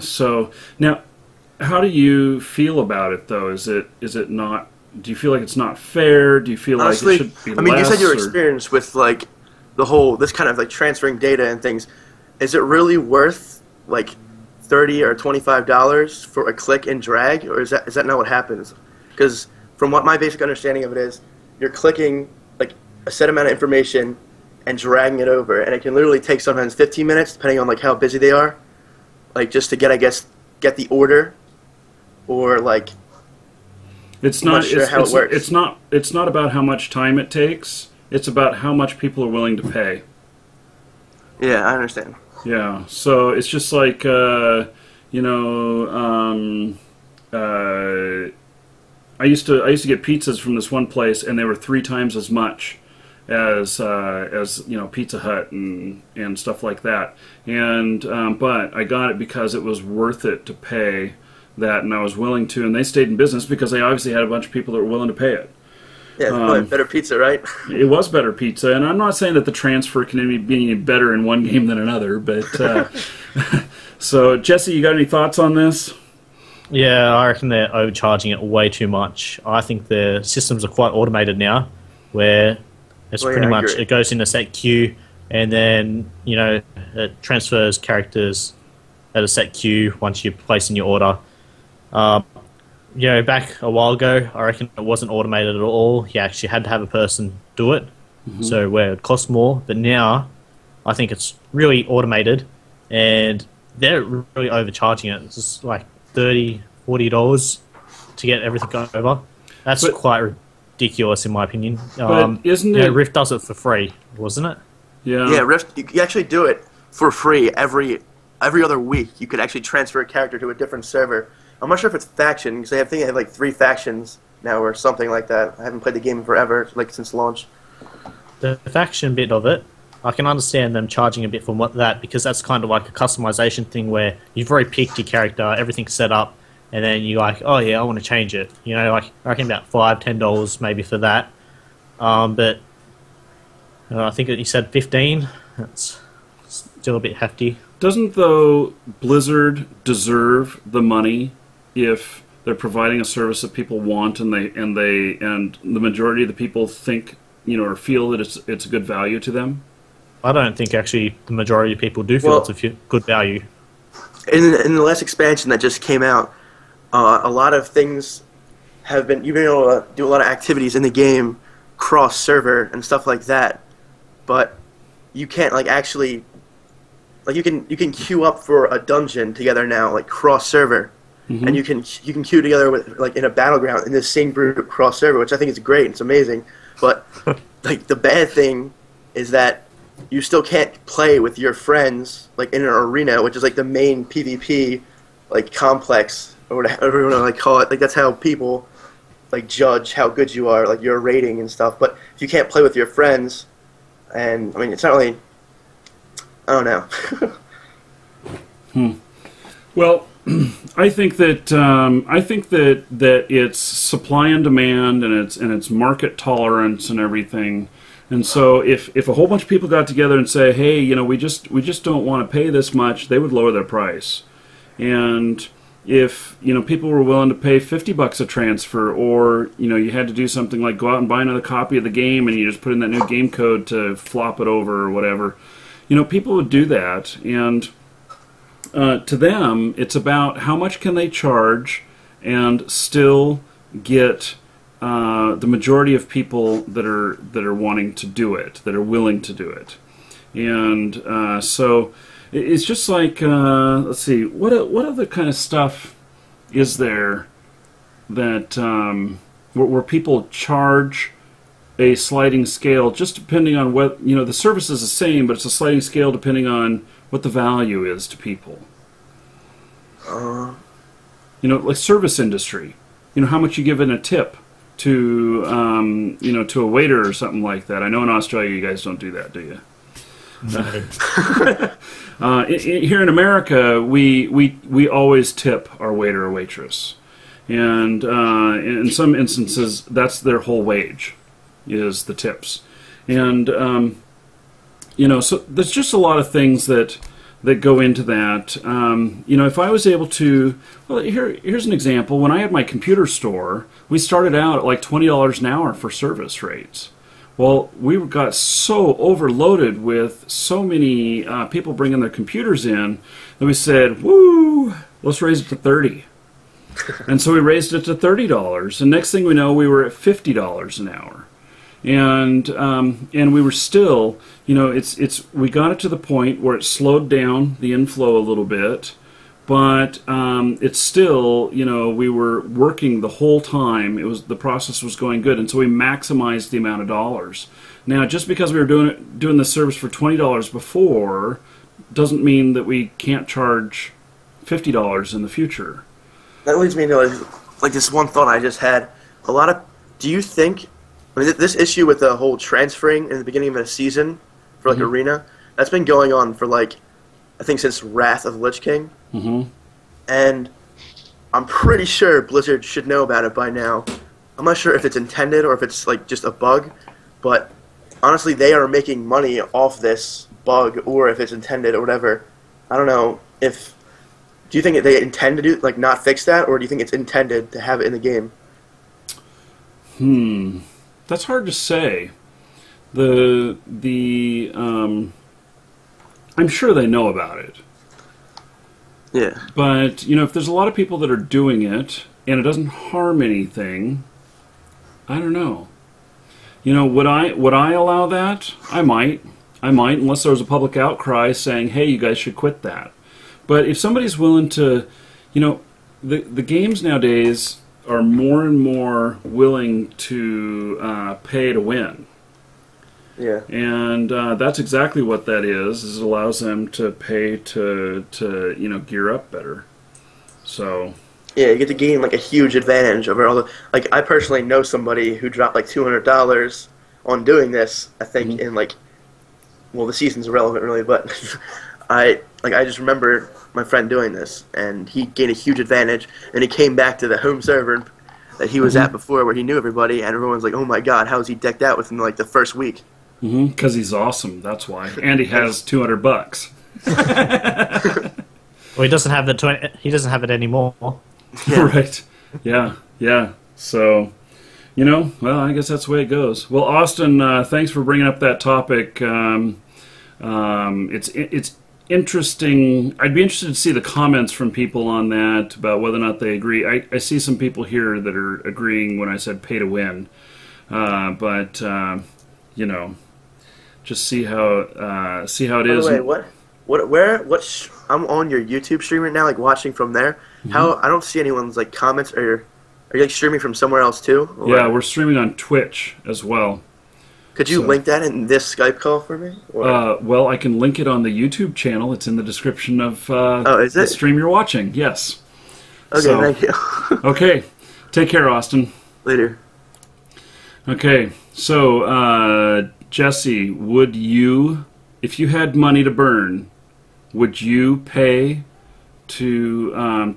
So now, how do you feel about it, though? Is it not? Do you feel like it's not fair? Do you feel Honestly, like it should be I mean, less, you said your or? experience with like this kind of like transferring data and things. Is it really worth like $30 or $25 for a click and drag, or is that not what happens? Because from what my basic understanding of it is, you're clicking like a set amount of information and dragging it over, and it can literally take sometimes 15 minutes, depending on like how busy they are, like just to get the order, or like. It's not about how much time it takes. It's about how much people are willing to pay. Yeah, I understand. Yeah, so it's just like I used to get pizzas from this one place, and they were 3 times as much as Pizza Hut and stuff like that. And but I got it because it was worth it to pay that, and I was willing to. And they stayed in business because they obviously had a bunch of people that were willing to pay it. Yeah, it's probably better pizza, right? It was better pizza, and I'm not saying that the transfer can be any better in one game than another, but so Jesse, you got any thoughts on this? Yeah, I reckon they're overcharging it way too much. I think the systems are quite automated now, where it's pretty much it goes in a set queue, and then it transfers characters at a set queue once you place in your order. Back a while ago, I reckon it wasn't automated at all. You actually had to have a person do it, so where it cost more. But now, I think it's really automated, and they're really overcharging it. It's just like $30, $40 to get everything over. That's quite ridiculous, in my opinion. But isn't it? Rift does it for free, wasn't it? Yeah. Yeah, Rift. You actually do it for free every other week. You could actually transfer a character to a different server. I'm not sure if it's faction, because I think they have like 3 factions now or something like that. I haven't played the game in forever, like since launch. The faction bit of it, I can understand them charging a bit for that, because that's kind of like a customization thing where you've already picked your character, everything's set up, and then you're like, oh yeah, I want to change it. Like I reckon about $5, $10 maybe for that. But I think that you said 15. That's still a bit hefty. Doesn't though Blizzard deserve the money if they're providing a service that people want, and the majority of the people think or feel that it's a good value to them? I don't think actually the majority of people do feel it's a good value. In the last expansion that just came out, a lot of things you've been able to do a lot of activities in the game, cross server and stuff like that, but you can't actually you can queue up for a dungeon together now, like cross server. And you can queue together with in a battleground in this same group cross server, which I think is great. It's amazing, but the bad thing is that you still can't play with your friends in an arena, which is the main PvP complex or whatever you want to call it. That's how people judge how good you are, your rating and stuff. But if you can't play with your friends, and I mean it's not really, I don't know. Well, I think that it's supply and demand, and it's market tolerance and everything. And so if a whole bunch of people got together and say, hey, we just don't want to pay this much, they would lower their price. And if people were willing to pay $50 a transfer, or you had to do something like go out and buy another copy of the game, and you just put in that new game code to flop it over or whatever, people would do that. And to them, it's about how much can they charge and still get the majority of people that are wanting to do it, that are willing to do it. And so it's just let's see, what other kind of stuff is there that where people charge a sliding scale, just depending on what, you know, the service is the same, but it's a sliding scale depending on what the value is to people. You know, like service industry. You know, how much you give in a tip to, you know, to a waiter or something like that. I know in Australia you guys don't do that, do you? No. Here in America, we always tip our waiter or waitress. And in some instances, that's their whole wage, is the tips. And, you know, so there's just a lot of things that go into that. You know, if I was able to, well, here's an example. When I had my computer store, we started out at like $20 an hour for service rates. Well, we got so overloaded with so many people bringing their computers in that we said, woo, let's raise it to $30. And so we raised it to $30, and next thing we know, we were at $50 an hour, and we were still, you know, we got it to the point where it slowed down the inflow a little bit, but it's still, you know, we were working the whole time. The process was going good, and so we maximized the amount of dollars. Now, just because we were doing the service for $20 before, doesn't mean that we can't charge $50 in the future. That leads me to like this one thought I just had. Do you think, I mean, this issue with the whole transferring in the beginning of a season for like Arena, that's been going on for like, I think since Wrath of Lich King. And I'm pretty sure Blizzard should know about it by now. I'm not sure if it's intended or if it's like just a bug, but honestly they are making money off this bug, or if it's intended or whatever. I don't know if... Do you think they intend to do, like, not fix that, or do you think it's intended to have it in the game? That's hard to say. I'm sure they know about it. Yeah. But, you know, if there's a lot of people that are doing it, and it doesn't harm anything, I don't know. You know, would I allow that? I might, unless there was a public outcry saying, hey, you guys should quit that. But if somebody's willing to, you know, the games nowadays are more and more willing to pay to win. Yeah. And that's exactly what that is it allows them to pay to you know, gear up better. So... Yeah, you get to gain, like, a huge advantage over all the... Like, I personally know somebody who dropped, like, $200 on doing this, I think, in, like... Well, the season's irrelevant, really, but... I just remember my friend doing this, and he gained a huge advantage, and he came back to the home server that he was at before, where he knew everybody, and everyone was like, "Oh my God, how is he decked out within like the first week?" Because he's awesome. That's why, and he has $200. Well, he doesn't have he doesn't have it anymore. Yeah. Right? Yeah. So, you know, well, I guess that's the way it goes. Well, Austin, thanks for bringing up that topic. It's interesting. I'd be interested to see the comments from people on that about whether or not they agree. I see some people here that are agreeing when I said pay to win, but you know, just see how it is. By the way, I'm on your YouTube stream right now, like watching from there. How I don't see anyone's like comments. Are you like streaming from somewhere else too? Or? Yeah, we're streaming on Twitch as well. Could you link that in this Skype call for me? Well, I can link it on the YouTube channel. It's in the description of the stream you're watching. Yes. Okay, thank you. Okay. Take care, Austin. Later. Okay, so Jesse, would you, if you had money to burn, would you pay to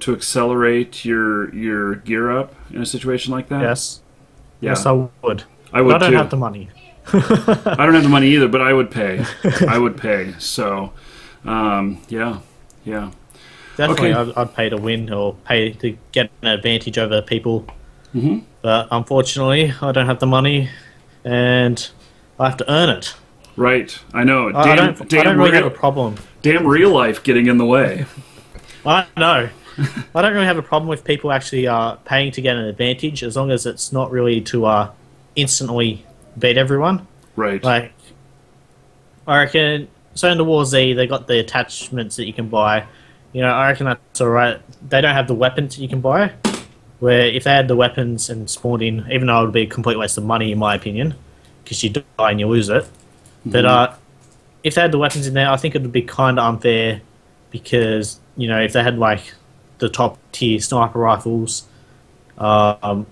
accelerate your gear up in a situation like that? Yes. Yeah. Yes, I would. I would but I don't too. have the money. I don't have the money either, but I would pay. I would pay. So, yeah. Definitely, Okay. I'd pay to win or pay to get an advantage over people. But unfortunately, I don't have the money, and I have to earn it. Right. I know. I don't really have a problem. Damn real life getting in the way. I know. I don't really have a problem with people actually paying to get an advantage, as long as it's not really to instantly beat everyone. Right. Like, I reckon, so in the War Z, they got the attachments that you can buy. You know, I reckon that's alright. They don't have the weapons that you can buy, where if they had the weapons and spawned in, even though it would be a complete waste of money in my opinion, because you die and you lose it. But if they had the weapons in there, I think it would be kind of unfair because, you know, if they had like the top tier sniper rifles, top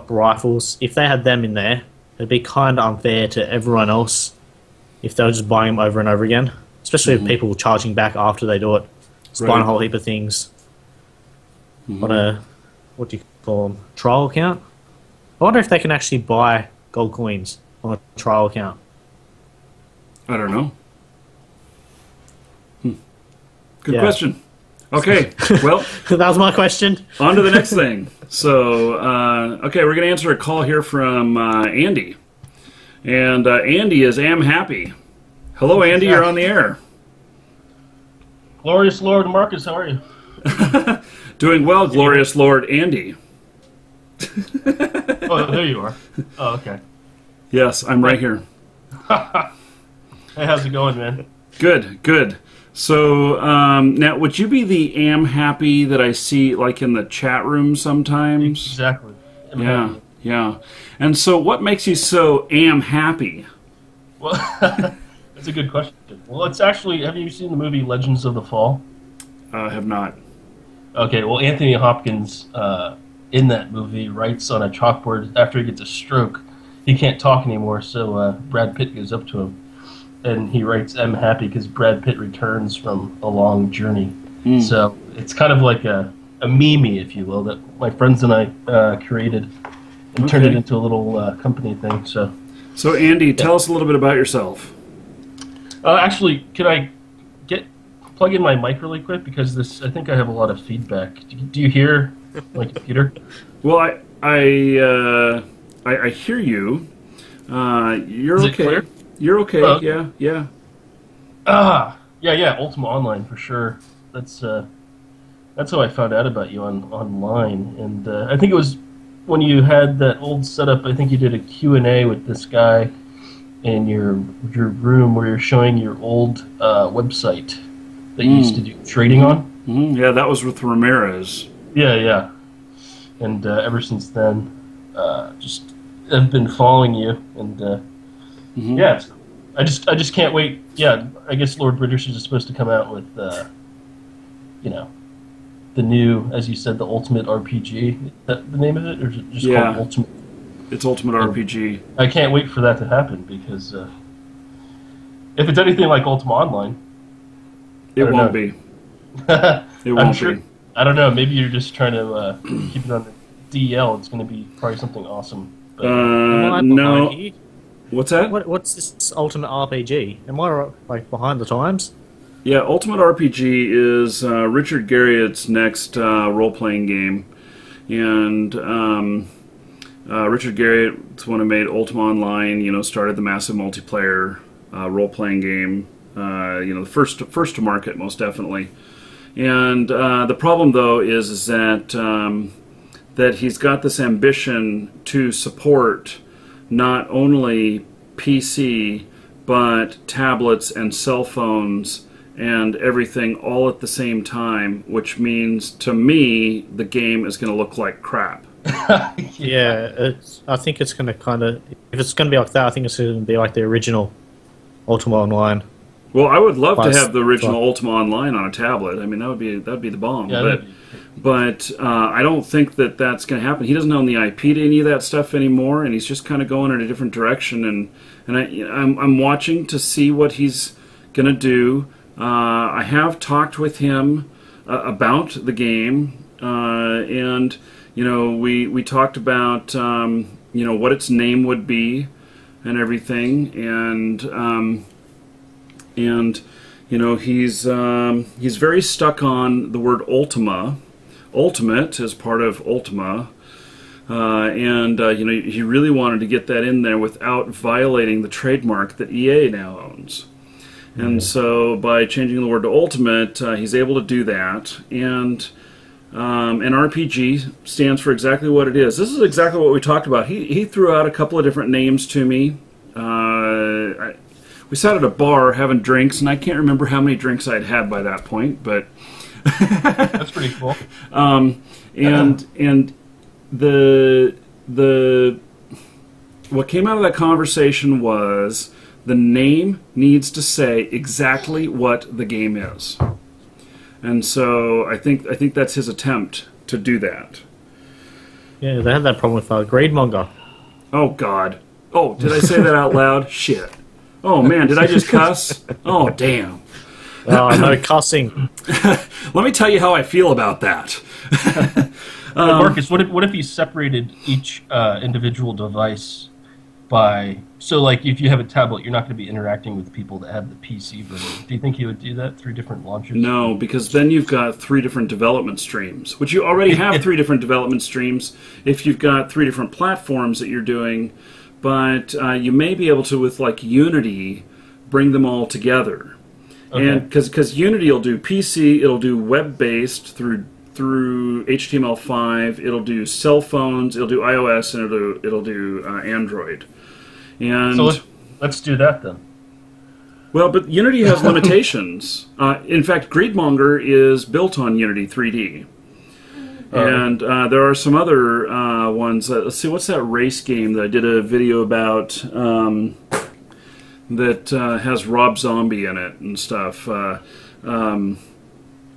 rifles, if they had them in there, it'd be kind of unfair to everyone else if they were just buying them over and over again, especially if people charging back after they do it. Just buying a whole heap of things on a, what do you call them, trial account? I wonder if they can actually buy gold coins on a trial account. I don't know. Good question. Okay, well... that was my question. On to the next thing. So, okay, we're going to answer a call here from Andy. And Andy is Am Happy. Hello, Andy, you're on the air. Glorious Lord Marcus, how are you? Doing well, Glorious Lord Andy. Oh, there you are. Oh, okay. Yes, I'm right here. Hey, how's it going, man? Good, good. So, now, would you be the Am Happy that I see, like, in the chat room sometimes? Exactly. Yeah. And so, what makes you so Am Happy? Well, that's a good question. Well, it's actually, have you seen the movie Legends of the Fall? Have not. Okay, well, Anthony Hopkins, in that movie, writes on a chalkboard after he gets a stroke. He can't talk anymore, so Brad Pitt goes up to him. And he writes, I'm happy because Brad Pitt returns from a long journey. So it's kind of like a meme, if you will, that my friends and I created and turned it into a little company thing. So Andy, tell us a little bit about yourself. Actually, can I plug in my mic really quick? Because I think I have a lot of feedback. Do you hear my computer? Well, I hear you. You're Is okay. it clear? You're okay. Yeah. Yeah. Ultima Online for sure. That's how I found out about you online, and I think it was when you had that old setup. I think you did a Q&A with this guy in your room where you're showing your old website that you used to do trading on. Yeah, that was with Ramirez. Yeah. And ever since then, just have been following you, and yeah, I just can't wait. Yeah, I guess Lord British is supposed to come out with, the new, as you said, the Ultimate RPG. Is that the name of it, or is it just called Ultimate? It's Ultimate RPG. I can't wait for that to happen because if it's anything like Ultima Online, it won't be. It won't be. I don't know. Maybe you're just trying to keep it on the DL. It's going to be probably something awesome. But, no. What's that? What's this Ultimate RPG? Am I like behind the times? Yeah, Ultimate RPG is Richard Garriott's next role-playing game, and Richard Garriott's one who made Ultima Online. Started the massive multiplayer role-playing game. The first to market, most definitely. And the problem, though, is that that he's got this ambition to support not only PC, but tablets and cell phones and everything all at the same time, which means, to me, the game is going to look like crap. Yeah, I think it's going to kind of... If it's going to be like that, I think it's going to be like the original Ultima Online. Well, I would love to have the original Ultima Online on a tablet. I mean, that would be the bomb. Yeah, but I don't think that that's going to happen. He doesn't own the IP to any of that stuff anymore, and he's just kind of going in a different direction. And I'm watching to see what he's going to do. I have talked with him about the game, and we talked about what its name would be and everything, and he's very stuck on the word Ultima. Ultimate is part of Ultima, and he really wanted to get that in there without violating the trademark that EA now owns. And so by changing the word to Ultimate, he's able to do that. And an RPG stands for exactly what it is. This is exactly what we talked about. He threw out a couple of different names to me. We sat at a bar having drinks, and I can't remember how many drinks I'd had by that point, but that's pretty cool. And the what came out of that conversation was the name needs to say exactly what the game is. And so I think that's his attempt to do that. Yeah, they had that problem with Greed Monger. Oh, God. Oh, did I say that out loud? Shit. Oh, man, did I just cuss? Oh, damn. Oh, no cussing. Let me tell you how I feel about that. Marcus, what if you separated each individual device by... So, like, if you have a tablet, you're not going to be interacting with people that have the PC version. Do you think he would do that? 3 different launchers? No, because then you've got 3 different development streams, which you already have 3 different development streams if you've got 3 different platforms that you're doing. But you may be able to, with, like, Unity, bring them all together. Okay. And because Unity will do PC, it'll do web-based through HTML5, it'll do cell phones, it'll do iOS, and it'll do Android. And so let's do that then. Well, but Unity has limitations. In fact, Greedmonger is built on Unity 3D. And there are some other ones. Let's see, what's that race game that I did a video about that has Rob Zombie in it and stuff?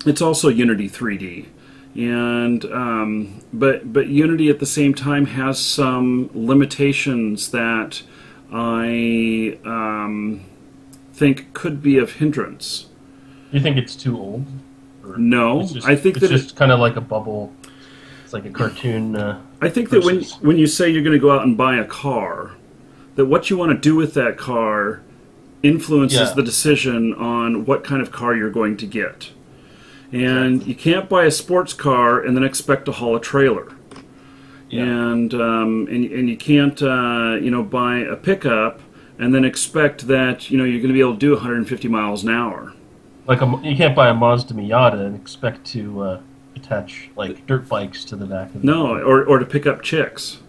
It's also Unity 3D. And but Unity at the same time has some limitations that I think could be of hindrance. Do you think it's too old? Or no, I think it's that just kind of like a bubble. It's like a cartoon. I think that when you say you're going to go out and buy a car, that what you want to do with that car influences the decision on what kind of car you're going to get. And you can't buy a sports car and then expect to haul a trailer. Yeah. And you can't buy a pickup and then expect that you're going to be able to do 150 miles an hour. Like you can't buy a Mazda Miata and expect to attach like dirt bikes to the back of it. No, or to pick up chicks.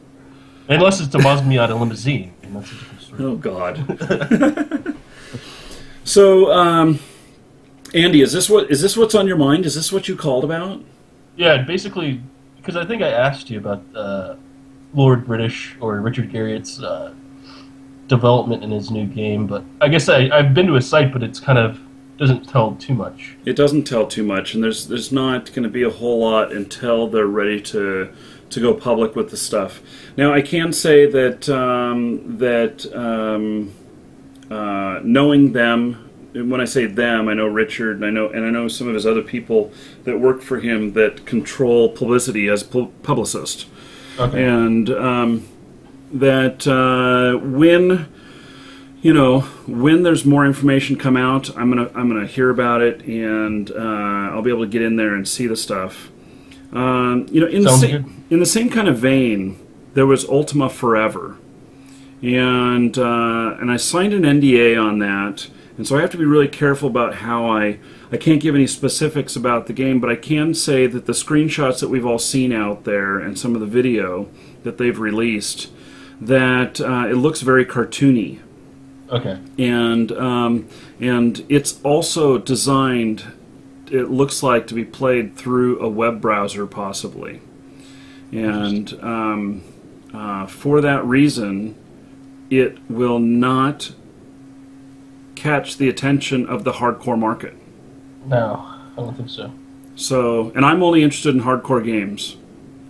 Unless it's a Mazda Miata limousine, and that's a different story. Oh God. So, Andy, is this what's on your mind? Is this what you called about? Yeah, basically, because I think I asked you about Lord British or Richard Garriott's development in his new game, but I guess I've been to his site, but it's kind of doesn't tell too much. It doesn't tell too much, and there's not going to be a whole lot until they're ready to go public with the stuff. Now, I can say that knowing them, when I say them, I know Richard, and I know some of his other people that work for him that control publicity as publicist. Okay. And that when there's more information come out, I'm gonna hear about it, and I'll be able to get in there and see the stuff. In the same kind of vein, there was Ultima Forever, and I signed an NDA on that, and so I have to be really careful about how I can't give any specifics about the game, but I can say that the screenshots that we've all seen out there and some of the video that they've released, that it looks very cartoony. Okay. And it's also designed, it looks like, to be played through a web browser possibly. And for that reason, it will not catch the attention of the hardcore market. No, I don't think so. So, and I'm only interested in hardcore games.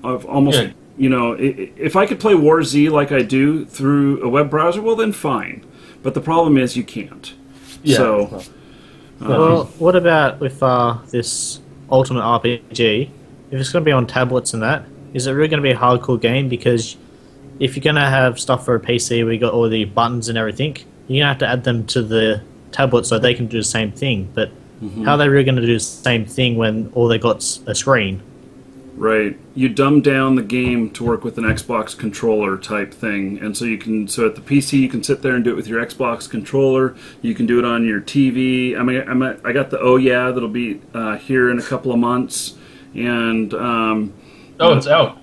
I've almost, if I could play War Z like I do through a web browser, well then fine. But the problem is you can't. Yeah. So, well, what about with this Ultimate RPG? If it's going to be on tablets and that, is it really going to be a hardcore game? Because if you're going to have stuff for a PC where you got all the buttons and everything, you're going to have to add them to the tablet so they can do the same thing. But how are they really going to do the same thing when all they got's a screen? Right. You dumb down the game to work with an Xbox controller type thing, and so at the PC you can sit there and do it with your Xbox controller. You can do it on your TV. I got the that'll be here in a couple of months, and it's out.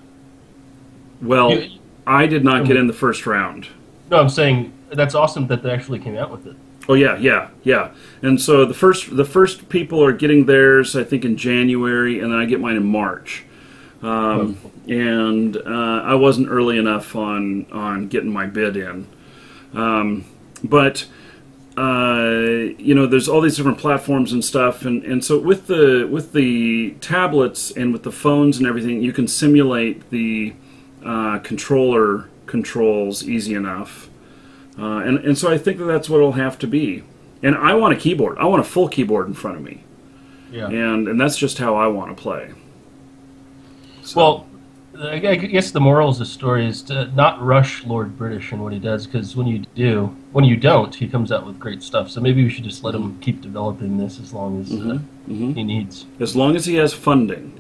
Well, I did not get in the first round. No, I'm saying that's awesome that they actually came out with it. Oh yeah. And so the first people are getting theirs, I think, in January, and then I get mine in March. and I wasn't early enough on getting my bid in. But there's all these different platforms and stuff, and so with the tablets and with the phones and everything, you can simulate the controller controls easy enough, and so I think that's what it'll have to be. And I want a keyboard. I want a full keyboard in front of me. Yeah. And that's just how I want to play. So. Well, I guess the moral of the story is to not rush Lord British and what he does, because when you don't, he comes out with great stuff. So maybe we should just let him keep developing this as long as he needs. As long as he has funding.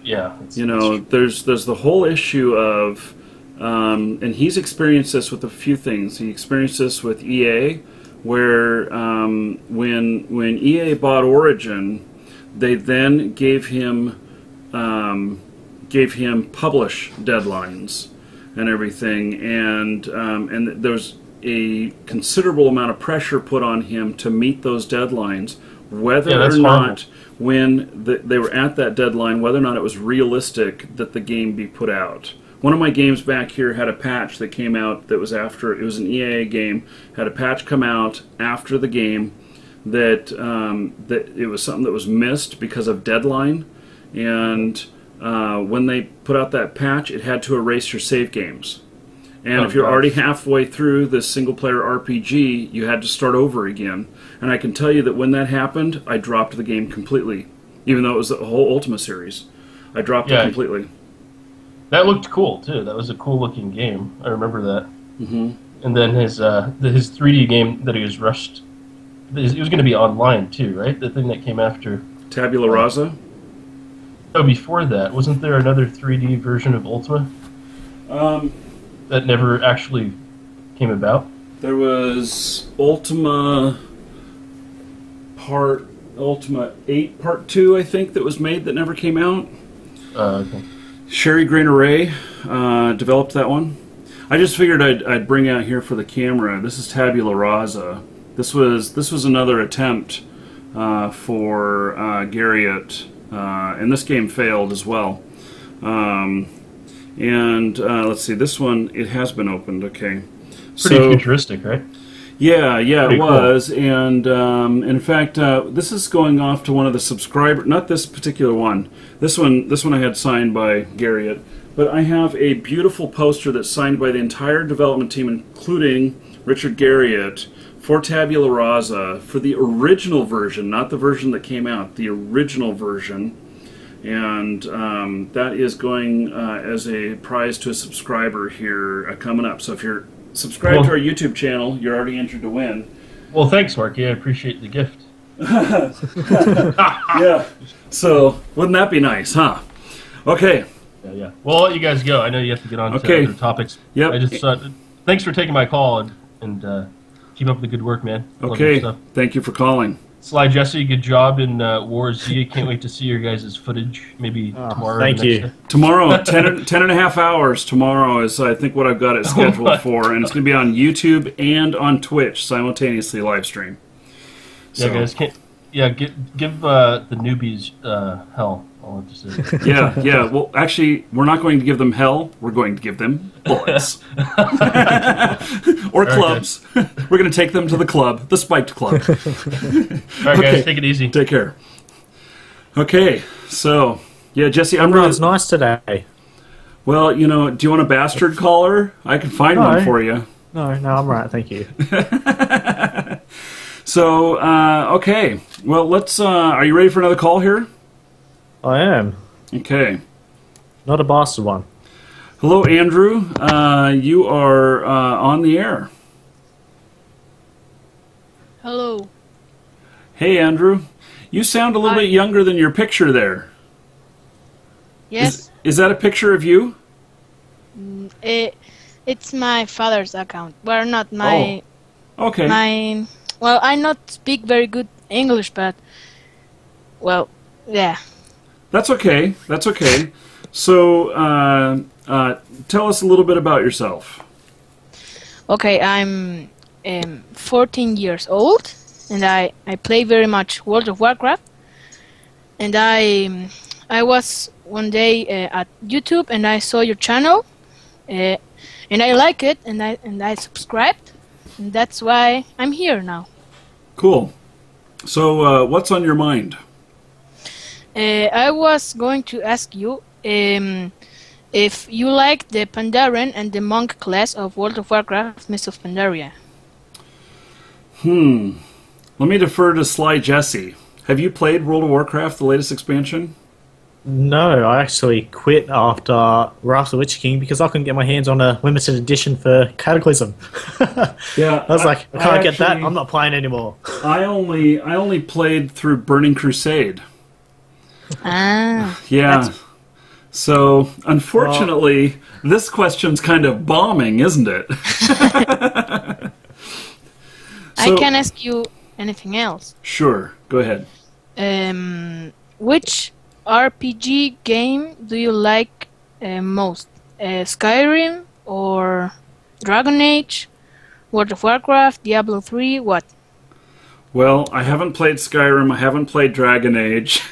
Yeah. There's the whole issue of, and he's experienced this with a few things. He experienced this with EA, where when EA bought Origin, they then gave him publish deadlines and everything, and there was a considerable amount of pressure put on him to meet those deadlines, whether or not when they were at that deadline, whether or not it was realistic that the game be put out. One of my games back here had a patch that came out that was after, it was an EA game, had a patch come out after the game that it was something that was missed because of deadline, and when they put out that patch, it had to erase your save games. And if you're already halfway through this single-player RPG, you had to start over again. And I can tell you that when that happened, I dropped the game completely, even though it was the whole Ultima series. I dropped it completely. That looked cool too. That was a cool-looking game. I remember that. Mm-hmm. And then his 3D game that he was rushed. It was going to be online too, right? The thing that came after Tabula Rasa. Oh, before that, wasn't there another 3D version of Ultima? That never actually came about? There was Ultima 8 Part 2, I think, that was made that never came out. Okay. Sherry Grain Array developed that one. I just figured I'd bring out here for the camera. This is Tabula Rasa. This was another attempt for Garriott, and this game failed as well. Let's see, this one, it has been opened, okay. Pretty futuristic, right? Yeah, Pretty it was, cool. And in fact, this is going off to one of the subscribers, not this particular one. This one I had signed by Garriott, but I have a beautiful poster that's signed by the entire development team, including Richard Garriott, for Tabula Rasa, for the original version, not the version that came out, the original version. And that is going as a prize to a subscriber here coming up. So if you're subscribed to our YouTube channel, you're already entered to win. Well, thanks, Markee. I appreciate the gift. Yeah. So wouldn't that be nice, huh? Okay. Yeah. Well, I'll let you guys go. I know you have to get on to other topics. Yep. I just thanks for taking my call and keep up the good work, man. Okay. Thank you for calling. Sly Jesse, good job in War Z. Can't wait to see your guys' footage. Maybe tomorrow. Thank you. Tomorrow, 10 and a half hours tomorrow is, I think, what I've got it scheduled for. And it's going to be on YouTube and on Twitch simultaneously live stream. Yeah, guys. Give the newbies hell. I'll have to say. Yeah. Well, actually, we're not going to give them hell. We're going to give them bullets. Or clubs. We're going to take them to the club, the spiked club. All right, guys, take it easy. Take care. Okay, so, yeah, Jesse, I'm really... It's nice today. Well, do you want a bastard caller? I can find one for you. No, I'm right, thank you. So, okay. Well, let's... are you ready for another call here? I am. Okay. Not a bastard one. Hello, Andrew. You are on the air. Hello. Hey, Andrew. You sound a little bit younger than your picture there. Yes. Is that a picture of you? It's my father's account. Well, not my... Oh, okay. Well, I not speak very good English, but... Well, yeah. That's okay. So, tell us a little bit about yourself. Okay, I'm 14 years old, and I play very much World of Warcraft, and I I was one day at YouTube and I saw your channel, and I like it, and I subscribed, and that's why I'm here now. Cool. So, what's on your mind? I was going to ask you if you like the Pandaren and the Monk class of World of Warcraft, Mists of Pandaria. Let me defer to Sly Jesse. Have you played World of Warcraft, the latest expansion? No, I actually quit after Wrath of the Witch King because I couldn't get my hands on a limited edition for Cataclysm. Yeah, I was like, I can't get that. I'm not playing anymore. I only played through Burning Crusade. Ah. Yeah. So, unfortunately, this question's kind of bombing, isn't it? I can ask you anything else. Sure, go ahead. Which RPG game do you like most? Skyrim or Dragon Age? World of Warcraft? Diablo 3? What? Well, I haven't played Skyrim, I haven't played Dragon Age.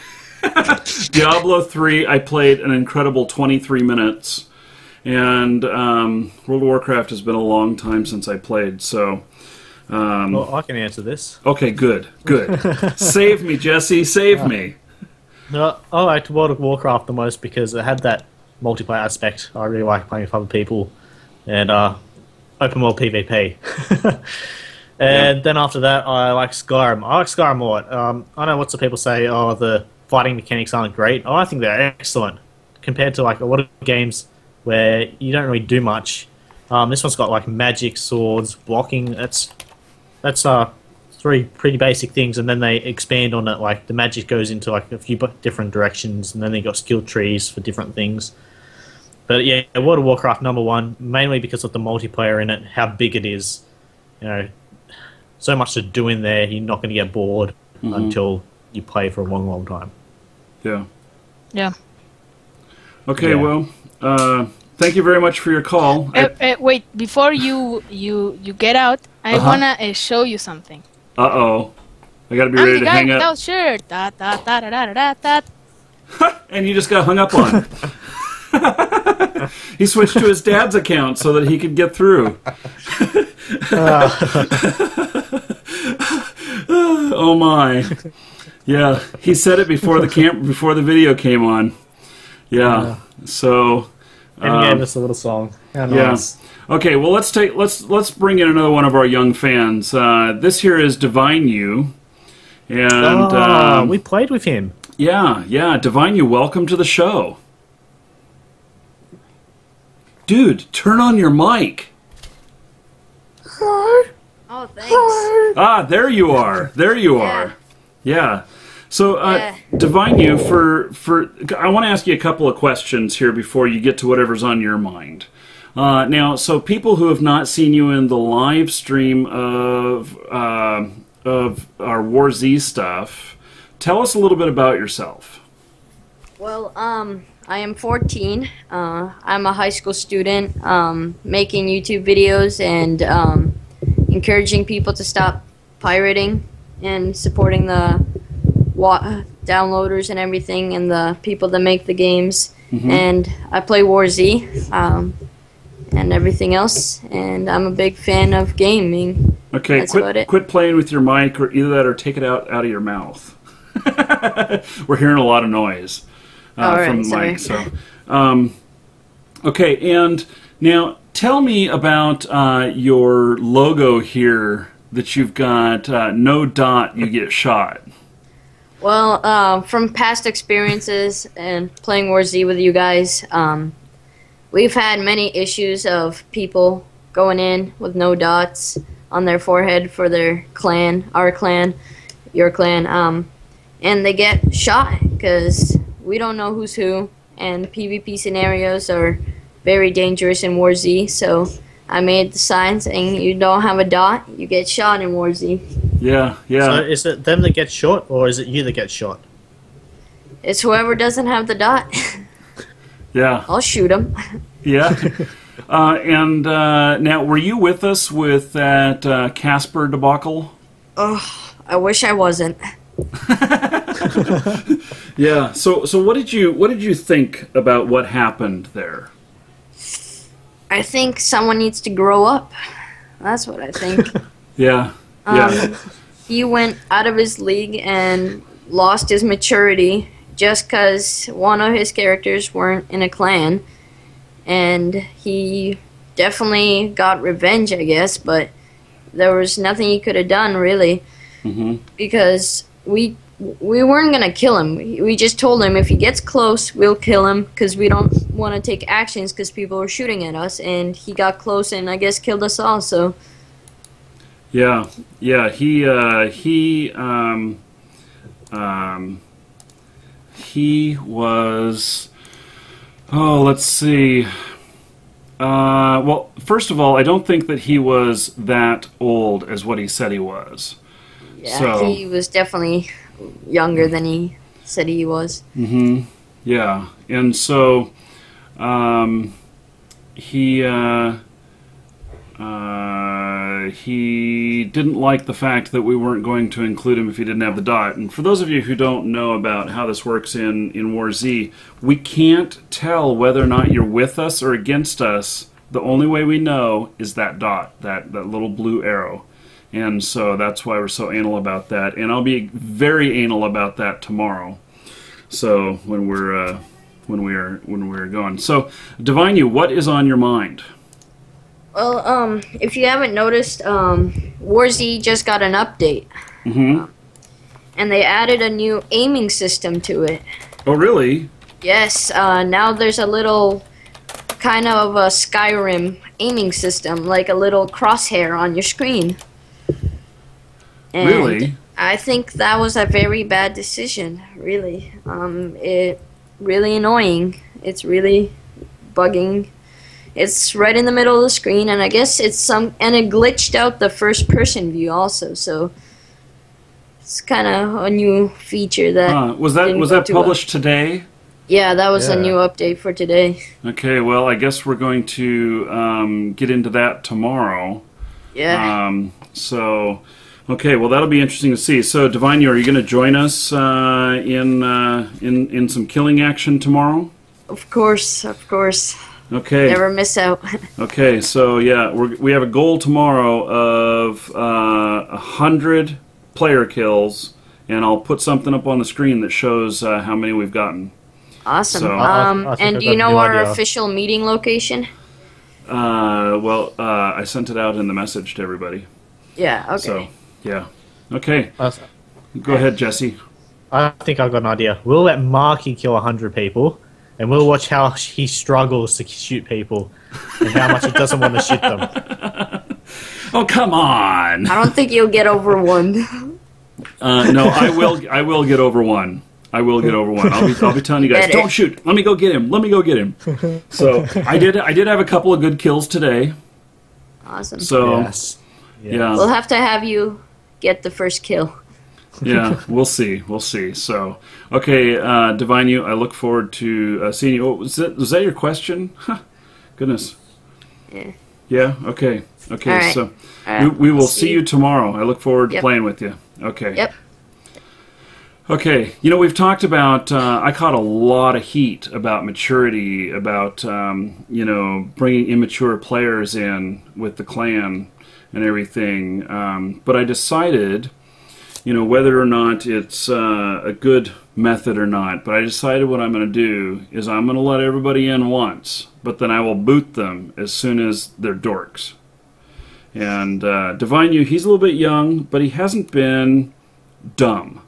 Diablo 3, I played an incredible 23 minutes. And World of Warcraft has been a long time since I played, so... well, I can answer this. Okay, good. Save me, Jesse, save me. No, I liked World of Warcraft the most because it had that multiplayer aspect. I really like playing with other people, and open world PvP. And then after that, I like Skyrim. I like Skyrim a lot. I know lots of people say, oh, the fighting mechanics aren't great. Oh, I think they're excellent compared to like a lot of games where you don't really do much. This one's got like magic, swords, blocking. That's three pretty basic things, and then they expand on it. Like the magic goes into like a few different directions, and then they got skill trees for different things. But yeah, World of Warcraft #1, mainly because of the multiplayer in it, how big it is. You know, so much to do in there. You're not going to get bored until you play for a long, long time. Yeah. Yeah. Okay. Yeah. Well, thank you very much for your call. Wait, before you get out, I wanna show you something. Uh-oh. I gotta be ready to hang up. without shirt. Da, da, da, da, da, da, da. And you just got hung up on. He switched to his dad's account so that he could get through. Oh my. Yeah, he said it before before the video came on. Yeah. So And he gave us a little song. How nice. Yeah. Okay, well let's bring in another one of our young fans. This here is Divine You. And we played with him. Yeah, Divine You, welcome to the show. Dude, turn on your mic. Oh, thanks. Ah, there you are. There you are. Yeah. So, Divine You, I want to ask you a couple of questions here before you get to whatever's on your mind. Now, so people who have not seen you in the live stream of our War Z stuff, tell us a little bit about yourself. Well, I am 14. I'm a high school student, making YouTube videos and encouraging people to stop pirating and supporting the downloaders and everything and the people that make the games. And I play War Z and everything else, and I'm a big fan of gaming. Okay, That's about it. Quit playing with your mic, or either that or take it out of your mouth. We're hearing a lot of noise from the mic. So, okay, and now tell me about your logo here that you've got. No dot, you get shot. Well, from past experiences and playing War Z with you guys, we've had many issues of people going in with no dots on their forehead for their clan, our clan, your clan, and they get shot because we don't know who's who, and PvP scenarios are very dangerous in War Z, so I made the sign saying you don't have a dot, you get shot in War Z. Yeah. So is it them that get shot, or is it you that get shot? It's whoever doesn't have the dot. Yeah. I'll shoot them. Yeah. And now, were you with us with that Casper debacle? Oh, I wish I wasn't. Yeah. So what did you think about what happened there? I think someone needs to grow up. That's what I think. Yeah. Yeah. He went out of his league and lost his maturity just because one of his characters weren't in a clan. And he definitely got revenge, I guess, but there was nothing he could have done, really. Because we weren't going to kill him. We just told him if he gets close, we'll kill him because we don't want to take actions because people were shooting at us. And he got close and I guess killed us all, so... Yeah, he was, oh, let's see. Well, first of all, I don't think that he was that old as what he said he was. Yeah, so, he was definitely younger than he said he was. Yeah, and so he didn't like the fact that we weren't going to include him if he didn't have the dot. And for those of you who don't know about how this works in War Z, we can't tell whether or not you're with us or against us. The only way we know is that dot, that little blue arrow. And so that's why we're so anal about that. And I'll be very anal about that tomorrow. So when we're going. So Divine You, what is on your mind? Well, if you haven't noticed, War Z just got an update. And they added a new aiming system to it. Oh, really? Yes, now there's a little kind of a Skyrim aiming system, like a little crosshair on your screen. And really? I think that was a very bad decision, really. It really annoying. It's really bugging. It's right in the middle of the screen, and I guess and it glitched out the first-person view also. So it's kind of a new feature that was that published today? Yeah, that was a new update for today. Okay, well, I guess we're going to get into that tomorrow. Yeah. So, okay, well, that'll be interesting to see. So, Divine, are you going to join us in some killing action tomorrow? Of course, of course. Okay. Never miss out. Okay, so yeah, we have a goal tomorrow of 100 player kills, and I'll put something up on the screen that shows how many we've gotten. Awesome. So, and do you know our official meeting location? I sent it out in the message to everybody. Yeah, okay. So, yeah. Okay. Go ahead, Jesse. I think I've got an idea. We'll let Markee kill 100 people, and we'll watch how he struggles to shoot people and how much he doesn't want to shoot them. Oh, come on! I don't think you'll get over one. No, I will get over one. I will get over one. I'll be telling you guys, don't shoot. Let me go get him. Let me go get him. So I did have a couple of good kills today. Awesome. So yeah, we'll have to have you get the first kill. Yeah, we'll see. We'll see. So, okay, Divine You, I look forward to seeing you. Oh, was that your question? Huh. Goodness. Yeah. Yeah. Okay. Okay. All right. So we will see you tomorrow. I look forward to playing with you. Okay. Yep. Okay, we've talked about, I caught a lot of heat about maturity, about, bringing immature players in with the clan and everything, but I decided, whether or not it's a good method or not, but I decided what I'm going to do is I'm going to let everybody in once, but then I will boot them as soon as they're dorks. And Divine You, he's a little bit young, but he hasn't been dumb.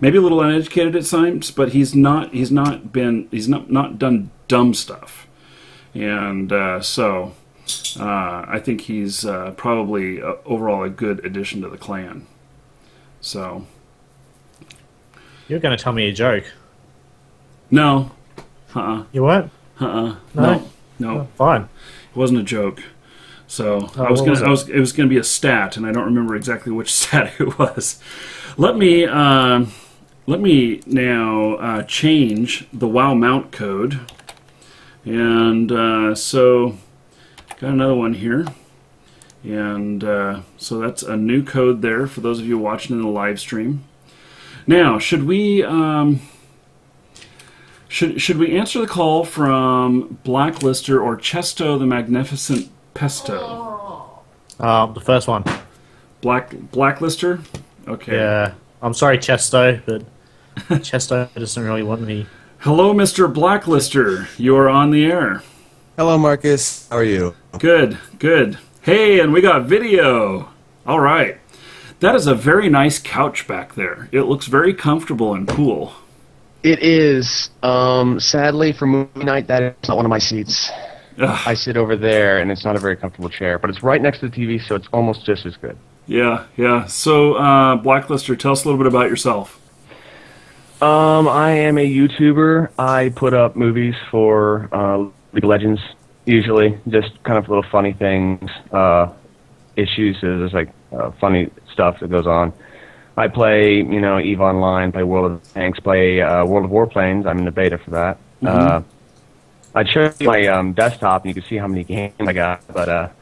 Maybe a little uneducated at times, but he's not done dumb stuff, and so I think he's probably overall a good addition to the clan. So you're going to tell me a joke? No, You weren't? No. Oh, fine. It wasn't a joke. So Oh, it was gonna be a stat, and I don't remember exactly which stat it was. Let me now change the WoW mount code, and so got another one here, And so that's a new code there for those of you watching in the live stream. Now, should we should we answer the call from Blacklister or Chesto the Magnificent Pesto? The first one. Blacklister? Okay. Yeah. I'm sorry, Chesto, but Chesto doesn't really want me. Hello, Mr. Blacklister. You are on the air. Hello, Marcus. How are you? Good, good. Hey, and we got video. All right. That is a very nice couch back there. It looks very comfortable and cool. It is. Sadly, for movie night, that is not one of my seats. Ugh. I sit over there, and it's not a very comfortable chair, but it's right next to the TV, so it's almost just as good. Yeah, yeah. So, Blacklister, tell us a little bit about yourself. I am a YouTuber. I put up movies for League of Legends, usually. Just kind of little funny things, issues. There's like funny stuff that goes on. I play, EVE Online, play World of Tanks, play World of Warplanes. I'm in the beta for that. Mm-hmm. I'd show you my desktop, and you can see how many games I got, but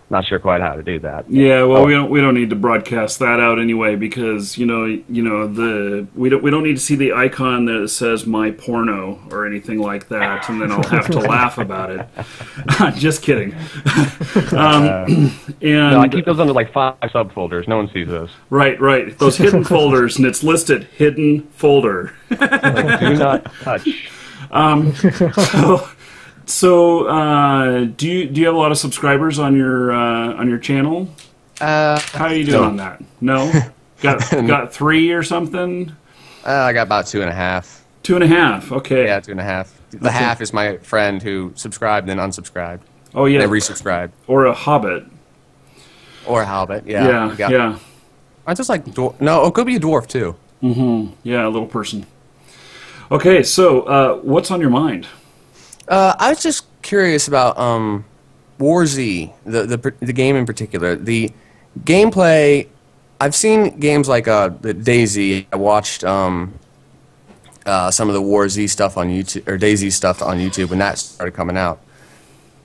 not sure quite how to do that. Yeah, well, we don't need to broadcast that out anyway because we don't need to see the icon that says my porno or anything like that, and then I'll have to laugh about it. Just kidding. No, I keep those under like 5 subfolders. No one sees those. Right. Those hidden folders, and it's listed hidden folder. Like, do not touch. So, do you have a lot of subscribers on your channel? How are you doing on that? No, got 3 or something. I got about 2.5. 2.5. Okay. Yeah, 2.5. The half is my friend who subscribed and unsubscribed. Oh yeah. And resubscribed. Or a Hobbit. Or a Hobbit. Yeah. Yeah. I just like no. It could be a dwarf too. Mm-hmm. Yeah, a little person. Okay, so what's on your mind? I was just curious about War Z, the game in particular. The gameplay, I've seen games like the DayZ. I watched some of the War Z stuff on YouTube, or DayZ stuff on YouTube when that started coming out.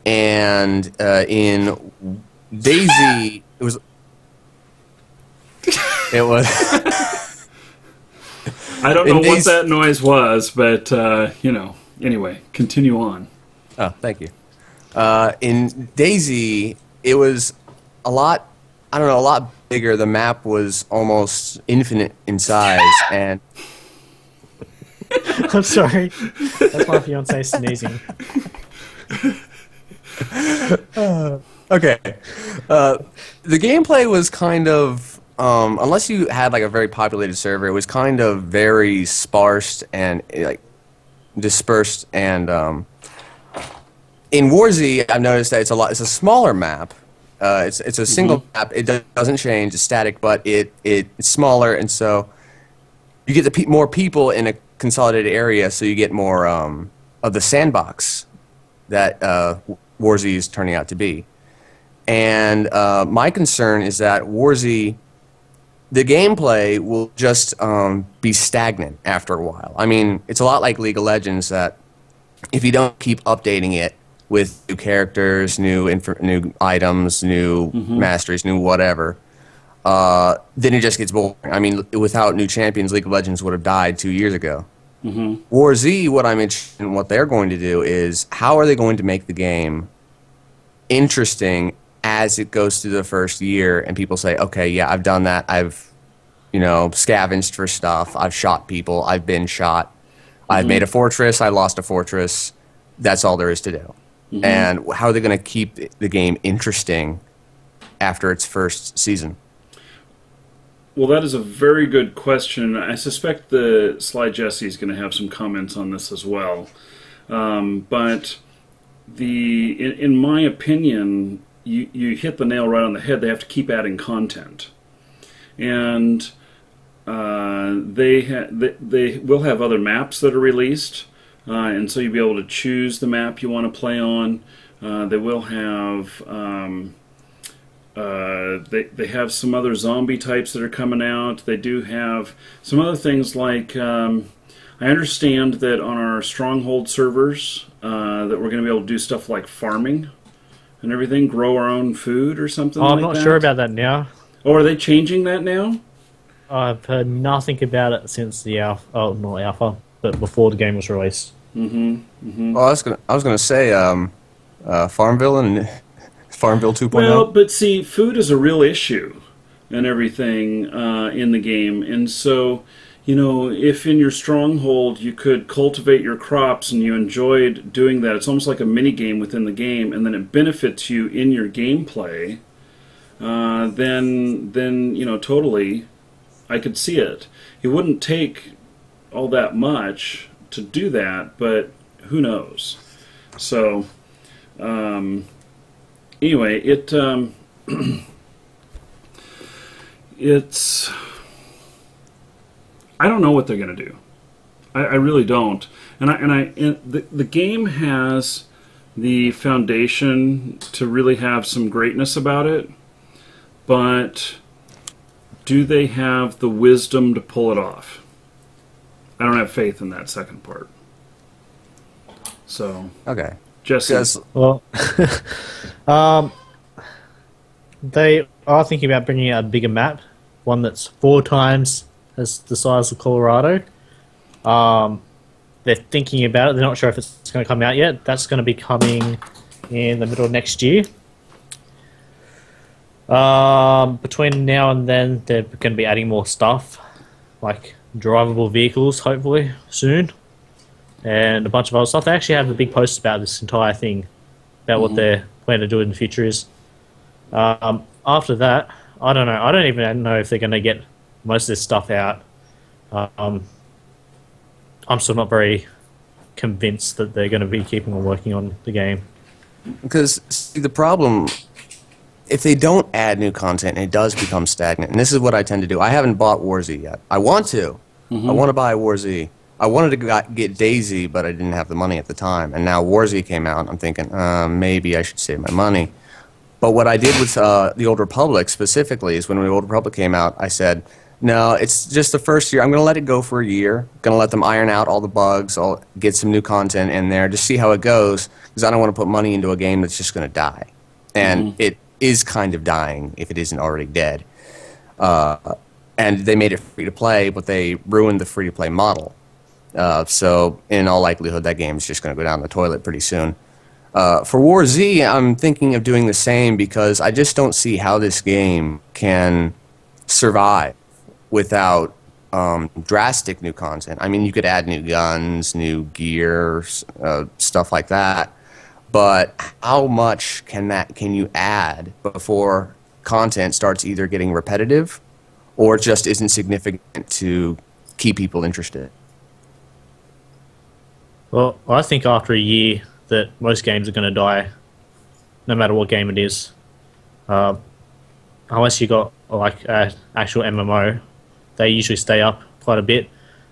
And in DayZ, it was I don't know what that noise was, but anyway, continue on. Oh, thank you. In DayZ, it was a lot bigger. The map was almost infinite in size, and I'm sorry. That's my fiance sneezing. Okay. The gameplay was kind of, unless you had like a very populated server, it was kind of very sparse and like dispersed. And in War Z, I've noticed that it's a smaller map. It's a single map. It doesn't change. It's static, but it's smaller, and so you get more people in a consolidated area. So you get more of the sandbox that War Z is turning out to be. And my concern is that War Z, the gameplay will just be stagnant after a while. I mean, it's a lot like League of Legends that if you don't keep updating it with new characters, new items, new masteries, new whatever, then it just gets boring. I mean, without new champions, League of Legends would have died 2 years ago. War Z, what I'm interested in, what they're going to do is how are they going to make the game interesting as it goes through the first year and people say, okay, yeah, I've done that. I've, scavenged for stuff. I've shot people. I've been shot. I've made a fortress. I lost a fortress. That's all there is to do. And how are they going to keep the game interesting after its first season? Well, that is a very good question. I suspect the Sly Jesse is going to have some comments on this as well. But in my opinion, you hit the nail right on the head. They have to keep adding content, and they will have other maps that are released, and so you'll be able to choose the map you want to play on. They will have they have some other zombie types that are coming out. They do have some other things like I understand that on our stronghold servers that we're going to be able to do stuff like farming. and everything, grow our own food or something I'm like not that? sure about that now. Oh, are they changing that now? I've heard nothing about it since the alpha. Oh, not alpha, but before the game was released. Well, I was gonna say Farmville and Farmville 2.0. Well, but see, food is a real issue and everything in the game, and so, you know, if in your stronghold you could cultivate your crops and you enjoyed doing that, it's almost like a mini game within the game, and then it benefits you in your gameplay. Then you know, totally, I could see it. It wouldn't take all that much to do that, but who knows? So, anyway, it's. I don't know what they're going to do. I really don't. And the game has the foundation to really have some greatness about it, but do they have the wisdom to pull it off? I don't have faith in that second part. So, Okay. Jesse. Well, they are thinking about bringing out a bigger map, one that's 4 times as the size of Colorado. They're thinking about it. They're not sure if it's going to come out yet. That's going to be coming in the middle of next year. Between now and then, they're going to be adding more stuff, like drivable vehicles, hopefully, soon. And a bunch of other stuff. They actually have a big post about this entire thing, about what they're planning to do in the future is. After that, I don't know. I don't even know if they're going to get most of this stuff out. I'm still not very convinced that they're going to be keeping on working on the game. Because see, the problem, if they don't add new content, it does become stagnant. And this is what I tend to do. I haven't bought War Z yet. I want to. I want to buy War Z. I wanted to get DayZ, but I didn't have the money at the time. And now War Z came out. I'm thinking, maybe I should save my money. But what I did with the Old Republic specifically is when the Old Republic came out, I said, no, it's just the first year. I'm going to let it go for a year. Going to let them iron out all the bugs. I'll get some new content in there. Just see how it goes. Because I don't want to put money into a game that's just going to die. And it is kind of dying if it isn't already dead. And they made it free to play, but they ruined the free to play model. So in all likelihood, that game is just going to go down the toilet pretty soon. For War Z, I'm thinking of doing the same because I just don't see how this game can survive without drastic new content. I mean, you could add new guns, new gear, stuff like that. But how much can you add before content starts either getting repetitive or just isn't significant to keep people interested? Well, I think after a year that most games are going to die, no matter what game it is. Unless you got like an actual MMO, they usually stay up quite a bit.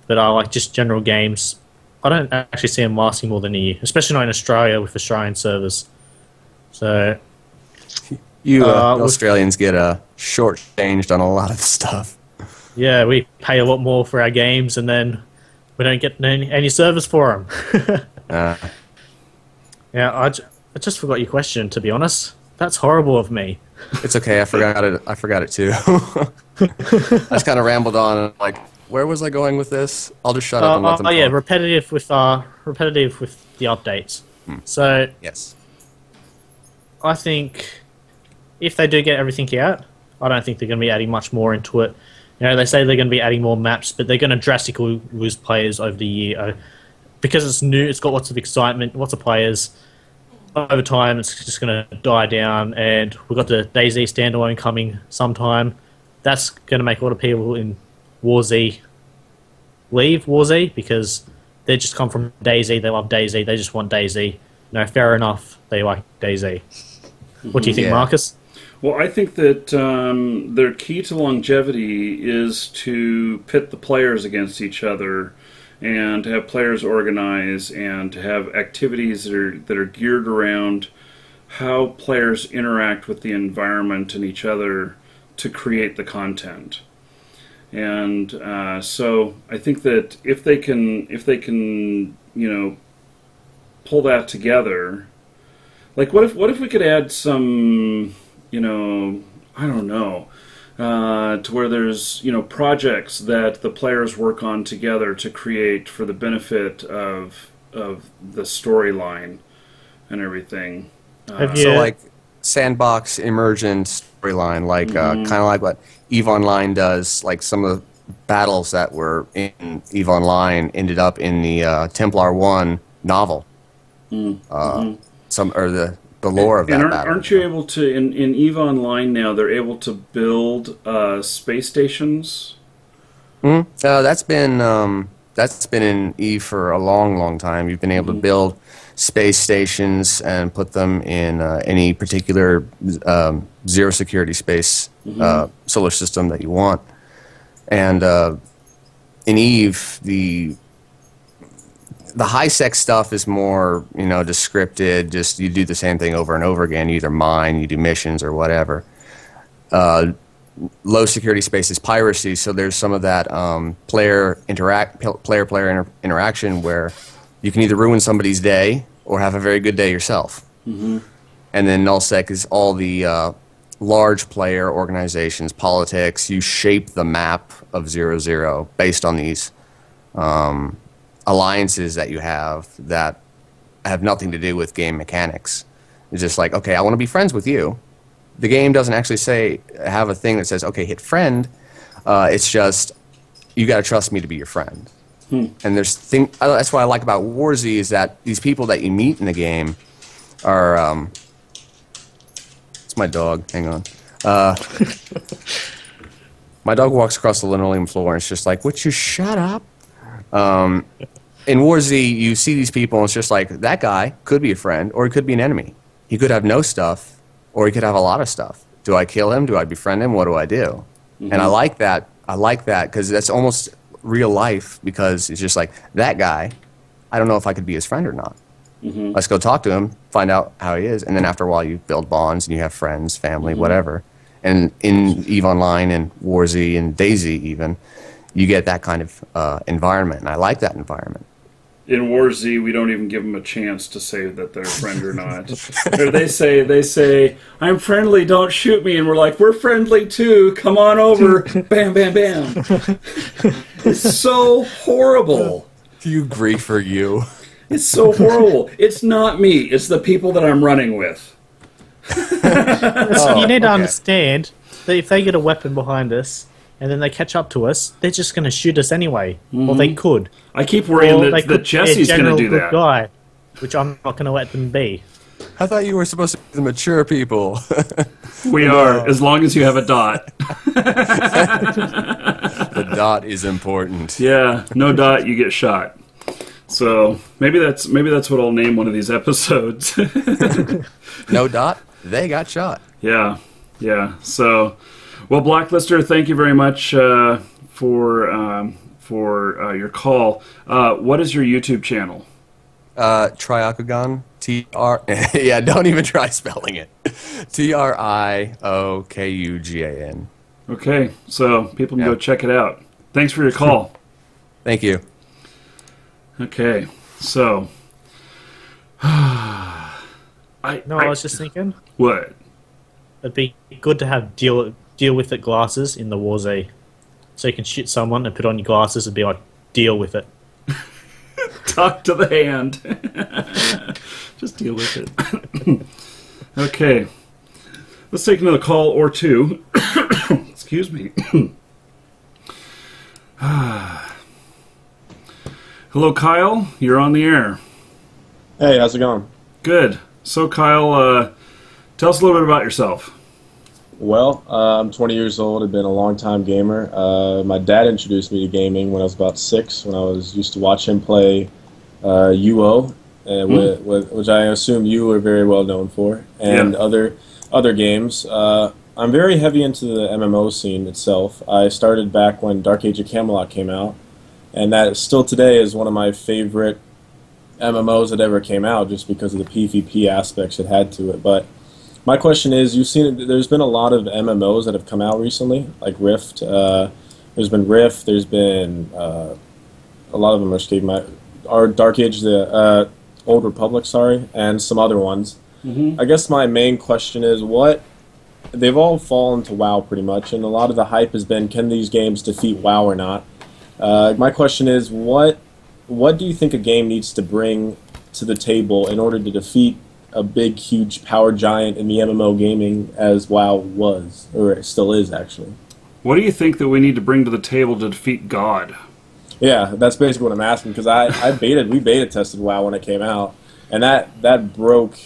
But like just general games, I don't actually see them lasting more than a year, especially not in Australia with Australian servers. So you Australians get shortchanged on a lot of stuff. Yeah, we pay a lot more for our games, and then we don't get any service for them. Yeah, I just forgot your question, to be honest. That's horrible of me. It's okay, I forgot it too. I just kind of rambled on, and like, where was I going with this? I'll just shut up and let them talk. Yeah, repetitive with the updates. So yes, I think if they do get everything out, I don't think they're going to be adding much more into it. You know, they say they're going to be adding more maps, but they're going to drastically lose players over the year. Because it's new, it's got lots of excitement, lots of players. Over time, it's just going to die down, and we've got the DayZ standalone coming sometime. That's going to make a lot of people in War Z leave War Z because they just come from DayZ, they love DayZ, they just want DayZ. No, fair enough, they like DayZ. What do you think, Marcus? Well, I think that their key to longevity is to pit the players against each other and to have players organize and to have activities that are geared around how players interact with the environment and each other to create the content. And so I think that if they can pull that together, Like, what if we could add some, I don't know, to where there's, projects that the players work on together to create for the benefit of the storyline and everything. So like sandbox emergent storyline, like kind of like what EVE Online does. Like some of the battles that were in EVE Online ended up in the Templar 1 novel. Some or the lore of that battle. Aren't you able to in EVE Online now? They're able to build space stations. That's been in EVE for a long time. You've been able to build space stations and put them in any particular zero security space solar system that you want. And in EVE, the high-sec stuff is more, just scripted. Just you do the same thing over and over again. You either mine, you do missions, or whatever. Low security space is piracy, so there's some of that player interaction where you can either ruin somebody's day or have a very good day yourself. And then nullsec is all the large player organizations, politics. You shape the map of 0-0 based on these alliances that you have that have nothing to do with game mechanics. It's just like, okay, I want to be friends with you. The game doesn't actually have a thing that says, okay, hit friend. It's just, you got to trust me to be your friend. And that's what I like about War Z is that these people that you meet in the game are, it's my dog, hang on. My dog walks across the linoleum floor and it's just like, would you shut up? In War Z, you see these people and it's just like, that guy could be a friend or he could be an enemy. He could have no stuff or he could have a lot of stuff. Do I kill him? Do I befriend him? What do I do? And I like that. I like that because that's almost real life because it's just like, that guy, I don't know if I could be his friend or not. Let's go talk to him, find out how he is, and then after a while you build bonds and you have friends, family, whatever. And in EVE Online and War Z and DayZ even, you get that kind of environment, and I like that environment. In War Z, we don't even give them a chance to say that they're a friend or not. Or they say, I'm friendly, don't shoot me. And we're like, we're friendly too, come on over. Bam, bam, bam. It's so horrible. You grief for you. It's so horrible. It's not me, it's the people that I'm running with. You need to understand that if they get a weapon behind us, and then they catch up to us, they're just going to shoot us anyway. Or they could. I keep worrying that Jesse's going to do that. Guy, which I'm not going to let them be. I thought you were supposed to be the mature people. We are, as long as you have a dot. The dot is important. Yeah, no dot, you get shot. So maybe that's what I'll name one of these episodes. No dot, they got shot. Yeah. So. Well, Blacklister, thank you very much for your call. What is your YouTube channel? Triokugan. Yeah, don't even try spelling it. Triokugan. Okay, so people can go check it out. Thanks for your call. Thank you. Okay, so I was just thinking. What? It'd be good to have deal with it glasses in the War Z. So you can shoot someone and put on your glasses and be like, deal with it. Talk to the hand. Just deal with it. Okay. Let's take another call or two. Excuse me. Hello, Kyle. You're on the air. Hey, how's it going? Good. So, Kyle, tell us a little bit about yourself. Well, I'm 20 years old. I've been a long-time gamer. My dad introduced me to gaming when I was about 6, when I used to watch him play UO, which I assume you are very well known for, and other games. I'm very heavy into the MMO scene itself. I started back when Dark Age of Camelot came out, and that still today is one of my favorite MMOs that ever came out, just because of the PvP aspects it had to it. But my question is, you've seen there's been a lot of MMOs that have come out recently, like Rift. There's been Rift. There's been a lot of them are Dark Age, the Old Republic, sorry, and some other ones. I guess my main question is what they've all fallen to WoW pretty much, and a lot of the hype has been, can these games defeat WoW or not? My question is, what do you think a game needs to bring to the table in order to defeat a big, huge power giant in the MMO gaming as WoW was, or it still is, actually? What do you think that we need to bring to the table to defeat God? Yeah, that's basically what I'm asking, because we beta tested WoW when it came out, and that broke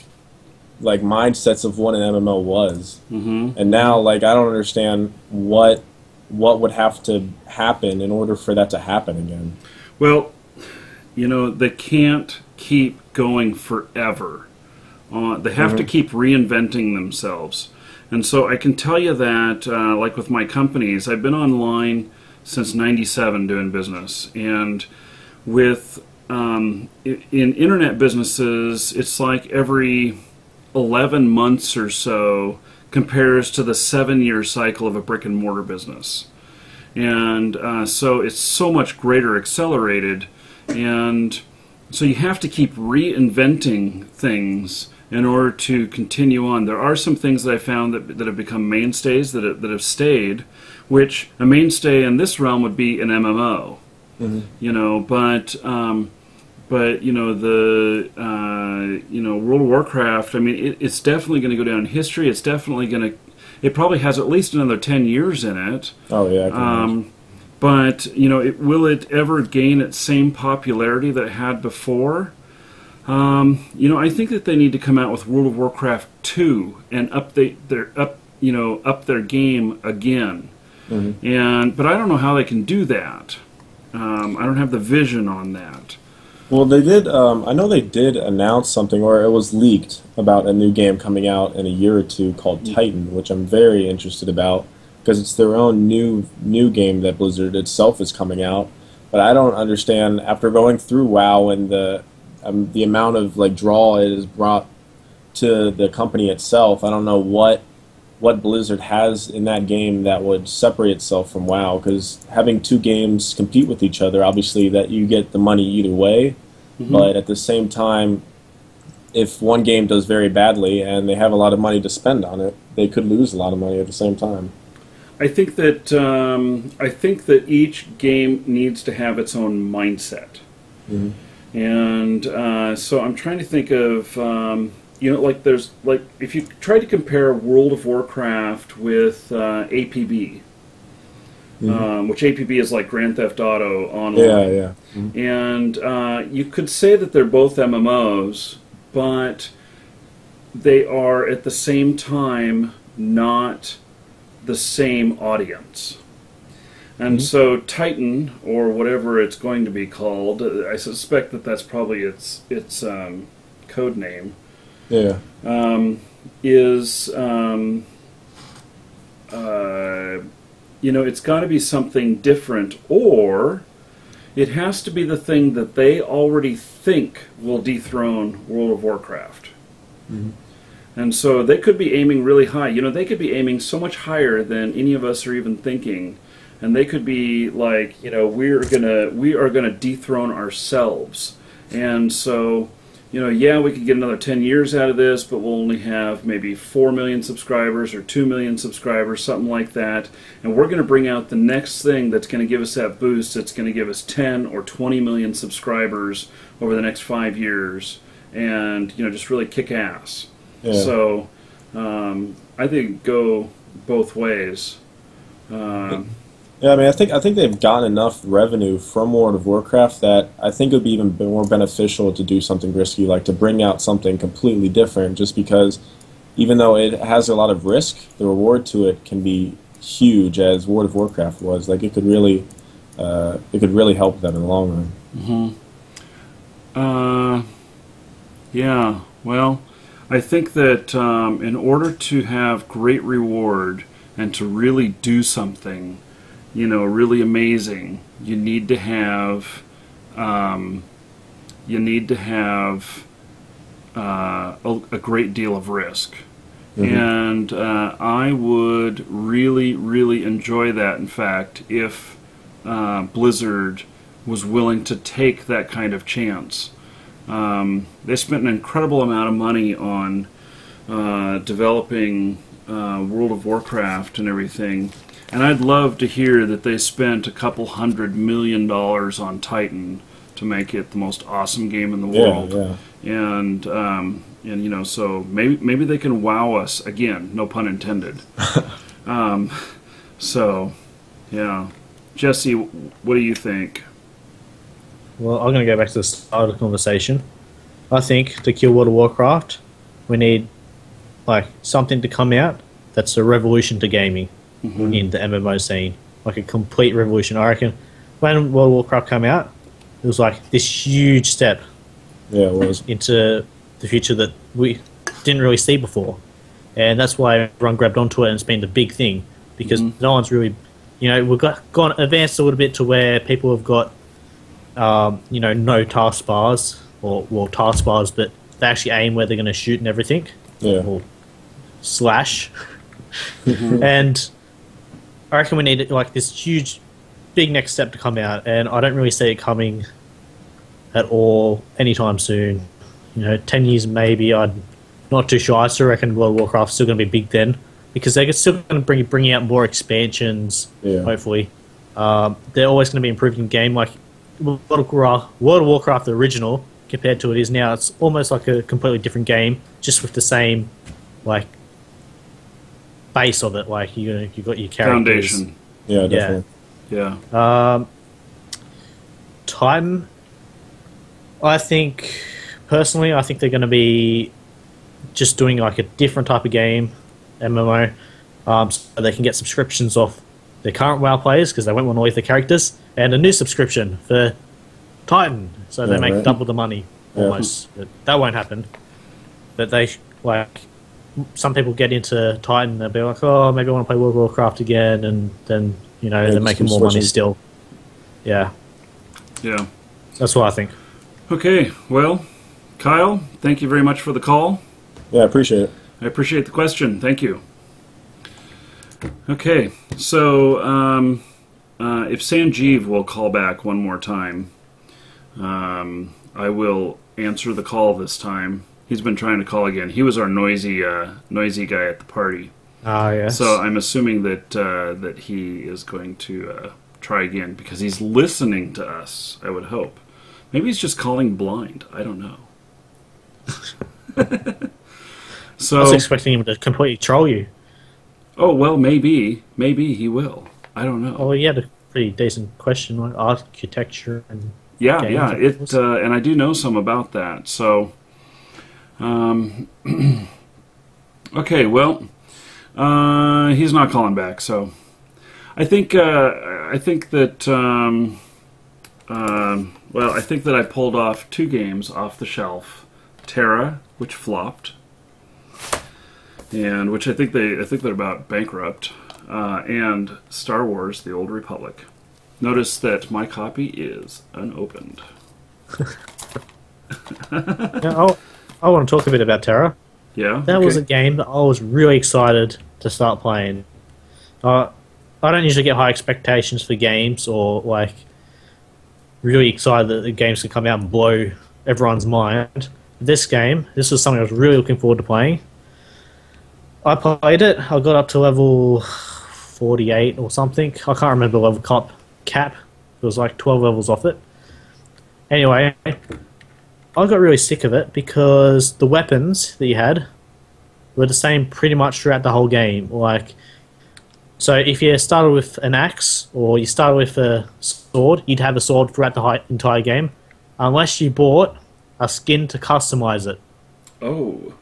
like mindsets of what an MMO was. And now, like, I don't understand what would have to happen in order for that to happen again. Well, you know, they can't keep going forever. They have to keep reinventing themselves. And so I can tell you that, like with my companies, I've been online since '97 doing business. And with in internet businesses, it's like every 11 months or so compares to the 7-year cycle of a brick and mortar business. And so it's so much greater accelerated. And so you have to keep reinventing things in order to continue on. There are some things that I found that have become mainstays, that have stayed, which a mainstay in this realm would be an MMO. You know, but you know, the you know, World of Warcraft, I mean, it's definitely going to go down in history. It's definitely going to, it probably has at least another 10 years in it. Oh yeah, I can imagine. But you know, will it ever gain its same popularity that it had before? You know, I think that they need to come out with World of Warcraft 2 and up their game again. But I don't know how they can do that. I don't have the vision on that. Well, they did. I know they did announce something, or it was leaked about a new game coming out in a year or two called Titan, which I'm very interested about because it's their own new game that Blizzard itself is coming out. But I don't understand, after going through WoW and the amount of like draw it has brought to the company itself, I don't know what Blizzard has in that game that would separate itself from WoW, because having two games compete with each other, obviously that you get the money either way, but at the same time, if one game does very badly and they have a lot of money to spend on it, they could lose a lot of money at the same time. I think that each game needs to have its own mindset, and so I'm trying to think of. You know, like there's like if you try to compare World of Warcraft with APB, which APB is like Grand Theft Auto Online. And you could say that they're both MMOs, but they are at the same time not the same audience. And so Titan, or whatever it's going to be called, I suspect that that's probably its code name. Is you know, it's got to be something different, or it has to be the thing that they already think will dethrone World of Warcraft. And so they could be aiming really high. You know, they could be aiming so much higher than any of us are even thinking, and they could be like, you know, we are gonna dethrone ourselves. And so, you know, yeah, we could get another 10 years out of this, but we'll only have maybe 4 million subscribers or 2 million subscribers, something like that. And we're going to bring out the next thing that's going to give us that boost. That's going to give us 10 or 20 million subscribers over the next 5 years, and, you know, just really kick ass. So I think go both ways. Yeah, I mean, I think they've gotten enough revenue from World of Warcraft that I think it would be even more beneficial to do something risky, like to bring out something completely different, just because even though it has a lot of risk, the reward to it can be huge, as World of Warcraft was. Like, it could really help them in the long run. Yeah, well, I think that in order to have great reward and to really do something, you know, really amazing, you need to have a great deal of risk. And I would really, really enjoy that, in fact, if Blizzard was willing to take that kind of chance. They spent an incredible amount of money on developing World of Warcraft and everything. And I'd love to hear that they spent a couple $100 million on Titan to make it the most awesome game in the world. And you know, so maybe they can wow us again. No pun intended. So, yeah, Jesse, what do you think? Well, I'm going to go back to the start of the conversation. I think to kill World of Warcraft, we need like something to come out that's a revolution to gaming in the MMO scene, like a complete revolution. I reckon when World of Warcraft came out, it was like this huge step into the future that we didn't really see before, and that's why everyone grabbed onto it, and it's been the big thing because no one's really, you know, we've gone advanced a little bit to where people have got, you know, no task bars or task bars, but they actually aim where they're going to shoot and everything, or slash, and I reckon we need like this huge, big next step to come out, and I don't really see it coming at all anytime soon. You know, 10 years maybe. I'm not too sure. I still reckon World of Warcraft's still going to be big then, because they're still going to bring out more expansions. Hopefully, they're always going to be improving the game. Like World of Warcraft, the original, compared to it is now, it's almost like a completely different game, just with the same like base of it. Like you got your characters. Foundation. Yeah, definitely. Yeah. Titan, I think personally, I think they're going to be just doing like a different type of game, MMO, so they can get subscriptions off their current WoW players because they won't want to leave their characters, and a new subscription for Titan, so they make double the money almost. But that won't happen. But they like some people get into Titan, they'll be like, oh, maybe I want to play World of Warcraft again, and then you know they're making more money still. Yeah. That's what I think. Okay, well, Kyle, thank you very much for the call. Yeah, I appreciate it. I appreciate the question. Thank you. Okay, so if Sanjeev will call back one more time, I will answer the call this time. He's been trying to call again. He was our noisy guy at the party. Yes. So I'm assuming that he is going to try again because he's listening to us, I would hope. Maybe he's just calling blind. I don't know. So, I was expecting him to completely troll you. Oh, well, maybe. Maybe he will. I don't know. Oh, he had a pretty decent question on architecture and yeah. And I do know some about that. So, okay, well, he's not calling back. So, I think that I think that I pulled off 2 games off the shelf: Terra, which flopped, and which I think they're about bankrupt, and Star Wars: The Old Republic. Notice that my copy is unopened. I want to talk a bit about Terra. Yeah, that was a game that I was really excited to start playing. I don't usually get high expectations for games, or like really excited that the games can come out and blow everyone's mind. This was something I was really looking forward to playing. I played it. I got up to level 48 or something. I can't remember the level cap. It was like 12 levels off it. Anyway, I got really sick of it because the weapons that you had were the same pretty much throughout the whole game. Like, so if you started with an axe or you started with a sword, you'd have a sword throughout the entire game, unless you bought a skin to customize it. Oh.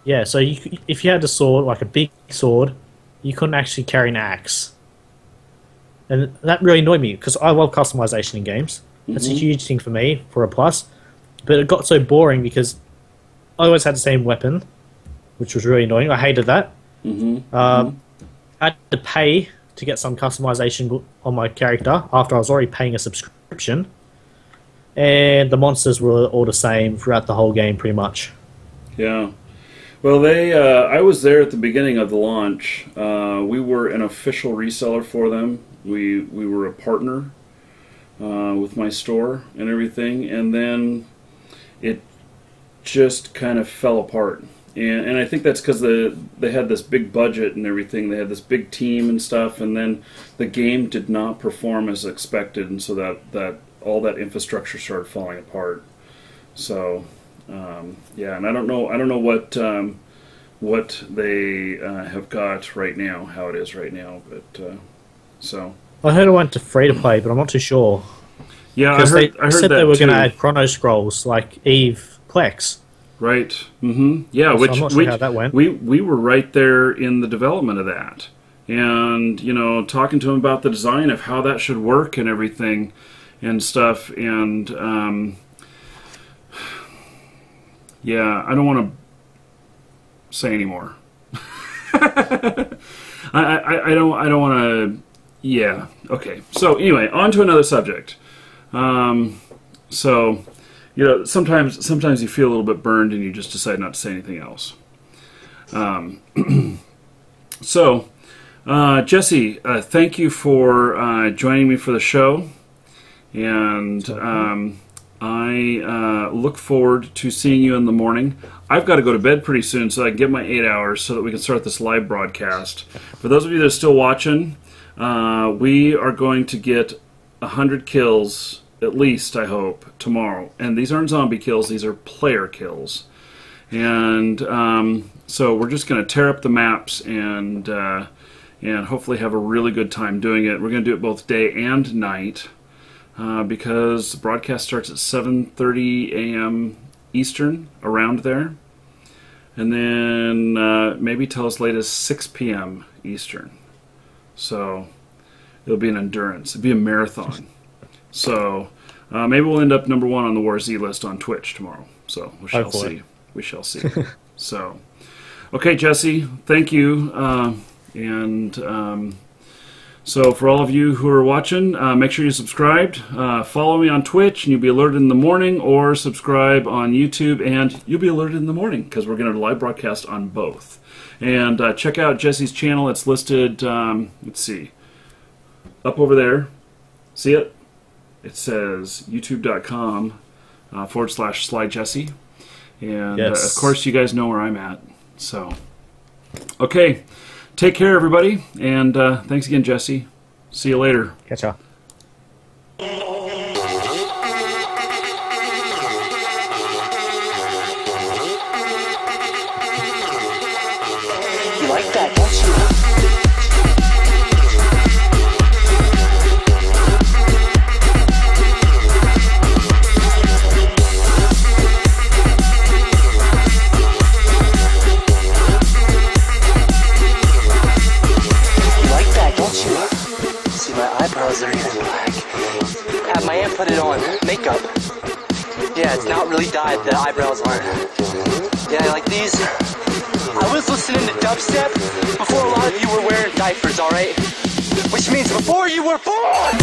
Yeah, so if you had a sword, like a big sword, you couldn't actually carry an axe. And that really annoyed me, because I love customization in games. That's a huge thing for me, for a plus. But it got so boring because I always had the same weapon, which was really annoying. I hated that. I had to pay to get some customization on my character after I was already paying a subscription. And the monsters were all the same throughout the whole game, pretty much. Yeah. Well, I was there at the beginning of the launch. We were an official reseller for them. We were a partner with my store and everything, and then it just kind of fell apart. and I think that's because they had this big budget and everything. They had this big team and stuff, and then the game did not perform as expected, and so that all that infrastructure started falling apart. So yeah, and I don't know what they have got right now, how it is right now, but so. I heard it went to free to play, but I'm not too sure. Yeah, I heard they said that they were too. going to add chrono scrolls like Eve Plex. Right. Mm-hmm. Yeah, So which I'm not sure how that went. We were right there in the development of that, and talking to him about the design of how that should work and everything, and stuff, and yeah, I don't want to say anymore. I don't want to. Yeah. Okay. So anyway, on to another subject. So, sometimes you feel a little bit burned and you just decide not to say anything else. So, Jesse, thank you for joining me for the show, and I look forward to seeing you in the morning. I've got to go to bed pretty soon so I can get my 8 hours so that we can start this live broadcast. For those of you that are still watching, we are going to get 100 kills, at least, I hope, tomorrow. And these aren't zombie kills, these are player kills. And so we're just going to tear up the maps and hopefully have a really good time doing it. We're going to do it both day and night because the broadcast starts at 7:30 a.m. Eastern, around there. And then maybe till as late as 6 p.m. Eastern. So it'll be an endurance. It'll be a marathon. So maybe we'll end up number 1 on the War Z list on Twitch tomorrow. So we shall see. We shall see. So, okay, Jesse, thank you. So for all of you who are watching, make sure you're subscribed. Follow me on Twitch, and you'll be alerted in the morning, or subscribe on YouTube, and you'll be alerted in the morning, because we're going to live broadcast on both. And check out Jesse's channel. It's listed, let's see, up over there. See it? It says youtube.com/SlyJesse. And Yes. of course, you guys know where I'm at. So, okay. Take care, everybody. And thanks again, Jesse. See you later. Catch ya. You like that, don't you? Eyebrows are even black. Have my aunt put it on. Makeup. Yeah, it's not really dyed. The eyebrows aren't. Yeah, like these. I was listening to dubstep before a lot of you were wearing diapers, alright? Which means before you were born!